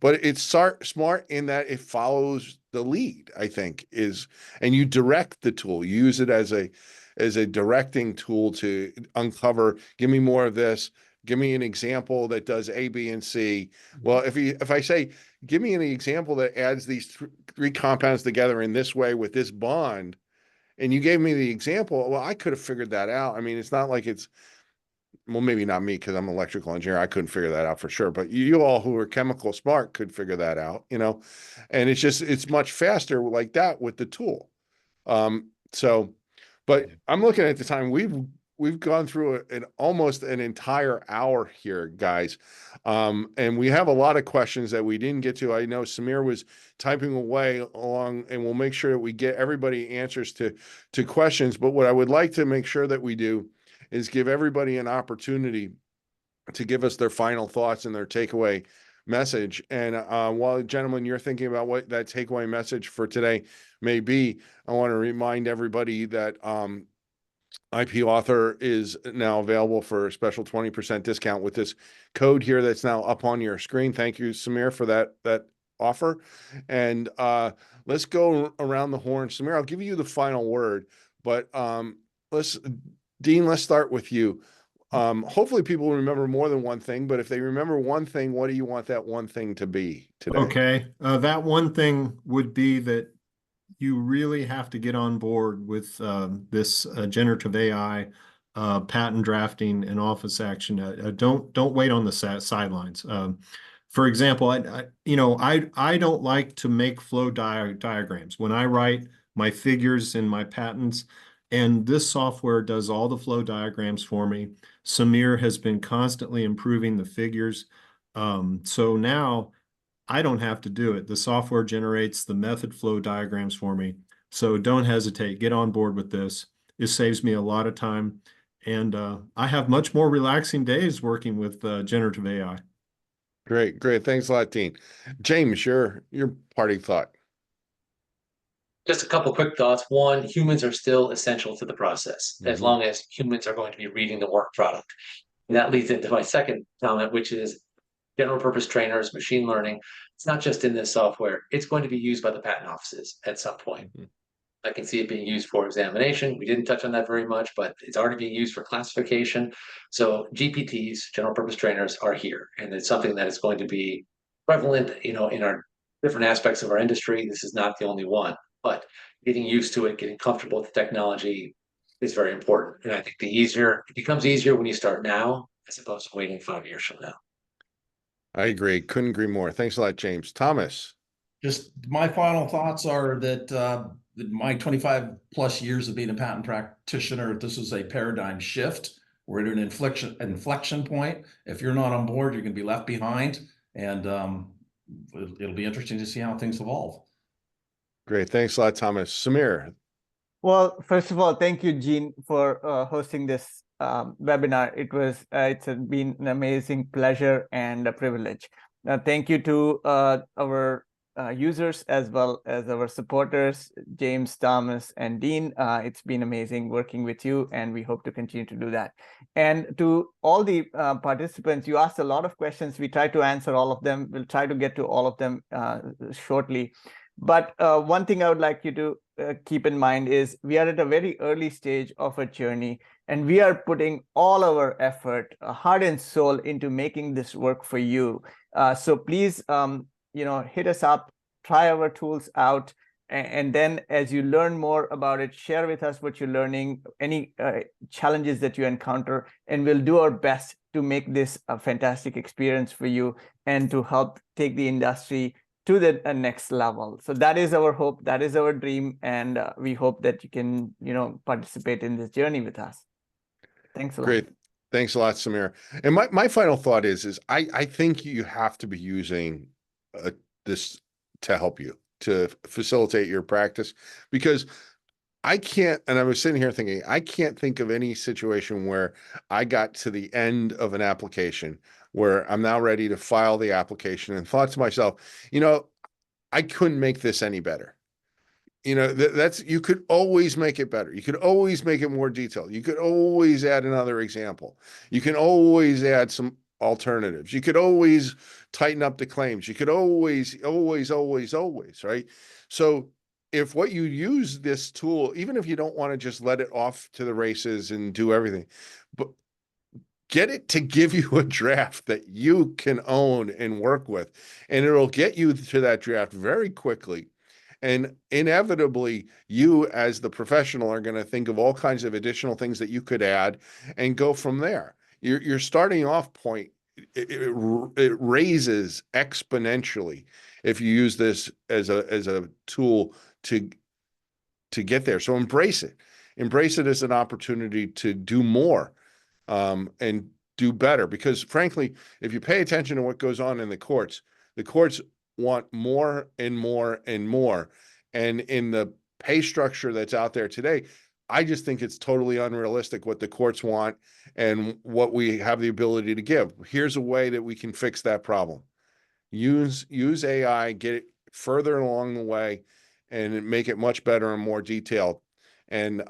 but it's smart in that it follows the lead, I think, and you direct the tool. You use it as a directing tool to uncover, give me more of this, give me an example that does A, B, and C. Well, if I say, give me an example that adds these three compounds together in this way with this bond, and you gave me the example, well, I could have figured that out. I mean, it's not like well, maybe not me because I'm an electrical engineer. I couldn't figure that out for sure. But you all who are chemical smart could figure that out, and it's much faster like that with the tool. But I'm looking at the time. We've gone through almost an entire hour here, guys. And we have a lot of questions that we didn't get to. I know Samir was typing away along, and we'll make sure that we get everybody answers to questions. But what I would like to make sure that we do is give everybody an opportunity to give us their final thoughts and their takeaway message. And while, gentlemen, you're thinking about what that takeaway message for today may be, I want to remind everybody that IP Author is now available for a special 20% discount with this code here that's now up on your screen. Thank you, Samir, for that offer. And let's go around the horn. Samir, I'll give you the final word, but Dean, let's start with you. Hopefully people remember more than one thing, but if they remember one thing, what do you want that one thing to be today? Okay. That one thing would be that you really have to get on board with this generative AI patent drafting and office action. Don't wait on the sidelines. For example, I don't like to make flow diagrams when I write my figures in my patents. And this software does all the flow diagrams for me. Samir has been constantly improving the figures. So now I don't have to do it. The software generates the method flow diagrams for me. So don't hesitate, get on board with this. It saves me a lot of time. And I have much more relaxing days working with generative AI. Great, great. Thanks a lot, Dean. James, your parting thought. Just a couple quick thoughts. One, humans are still essential to the process as Mhm. long as humans are going to be reading the work product. And that leads into my second comment, which is general purpose trainers, machine learning. It's not just in this software, it's going to be used by the patent offices at some point. Mhm. I can see it being used for examination. We didn't touch on that very much, but it's already being used for classification. So GPTs, general purpose trainers, are here, and it's something that is going to be prevalent, in our different aspects of our industry. This is not the only one, but getting used to it, getting comfortable with the technology is very important. And I think it becomes easier when you start now, as opposed to waiting 5 years from now. I agree. Couldn't agree more. Thanks a lot, James. Thomas. Just my final thoughts are that my 25 plus years of being a patent practitioner, this is a paradigm shift. We're at an inflection point. If you're not on board, you're going to be left behind, and it'll be interesting to see how things evolve. Great. Thanks a lot, Thomas. Samir. Well, first of all, thank you, Gene, for hosting this webinar. It's been an amazing pleasure and a privilege. Thank you to our users as well as our supporters, James, Thomas, and Dean. It's been amazing working with you, and we hope to continue to do that. And to all the participants, you asked a lot of questions. We tried to answer all of them. We'll try to get to all of them shortly. But one thing I would like you to keep in mind is we are at a very early stage of a journey, and we are putting all our effort, heart and soul, into making this work for you. So please, hit us up, try our tools out, and then as you learn more about it, share with us what you're learning, any challenges that you encounter, and we'll do our best to make this a fantastic experience for you and to help take the industry to the next level. So that is our hope, that is our dream, and we hope that you can, participate in this journey with us. Thanks a lot. Great. Thanks a lot, Samir. And my final thought is I think you have to be using this to help you, to facilitate your practice, because I can't, and I was sitting here thinking, I can't think of any situation where I got to the end of an application where I'm now ready to file the application and thought to myself, I couldn't make this any better. You could always make it better. You could always make it more detailed. You could always add another example. You can always add some alternatives. You could always tighten up the claims. You could always, right? So if what you use this tool, even if you don't want to just let it off to the races and do everything, but get it to give you a draft that you can own and work with, and it'll get you to that draft very quickly. And inevitably, you as the professional are going to think of all kinds of additional things that you could add and go from there. Your starting off point, it raises exponentially if you use this as a tool to get there. So embrace it. Embrace it as an opportunity to do more and do better. Because frankly, if you pay attention to what goes on in the courts want more and more and more. And in the pay structure that's out there today, I just think it's totally unrealistic what the courts want and what we have the ability to give. Here's a way that we can fix that problem. Use AI, get it further along the way, and make it much better and more detailed. And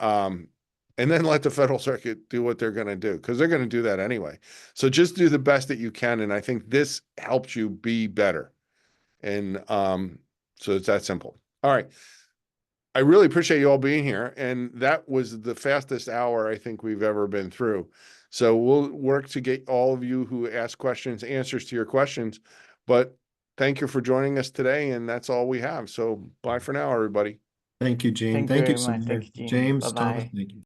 then let the Federal Circuit do what they're going to do, because they're going to do that anyway. So just do the best that you can. And I think this helps you be better. And so it's that simple. All right. I really appreciate you all being here. And that was the fastest hour I think we've ever been through. So we'll work to get all of you who ask questions, answers to your questions. But thank you for joining us today. And that's all we have. So bye for now, everybody. Thank you, Gene. Thank you very Samir. much. Thank you, Gene. James, Bye-bye. Thomas, thank you.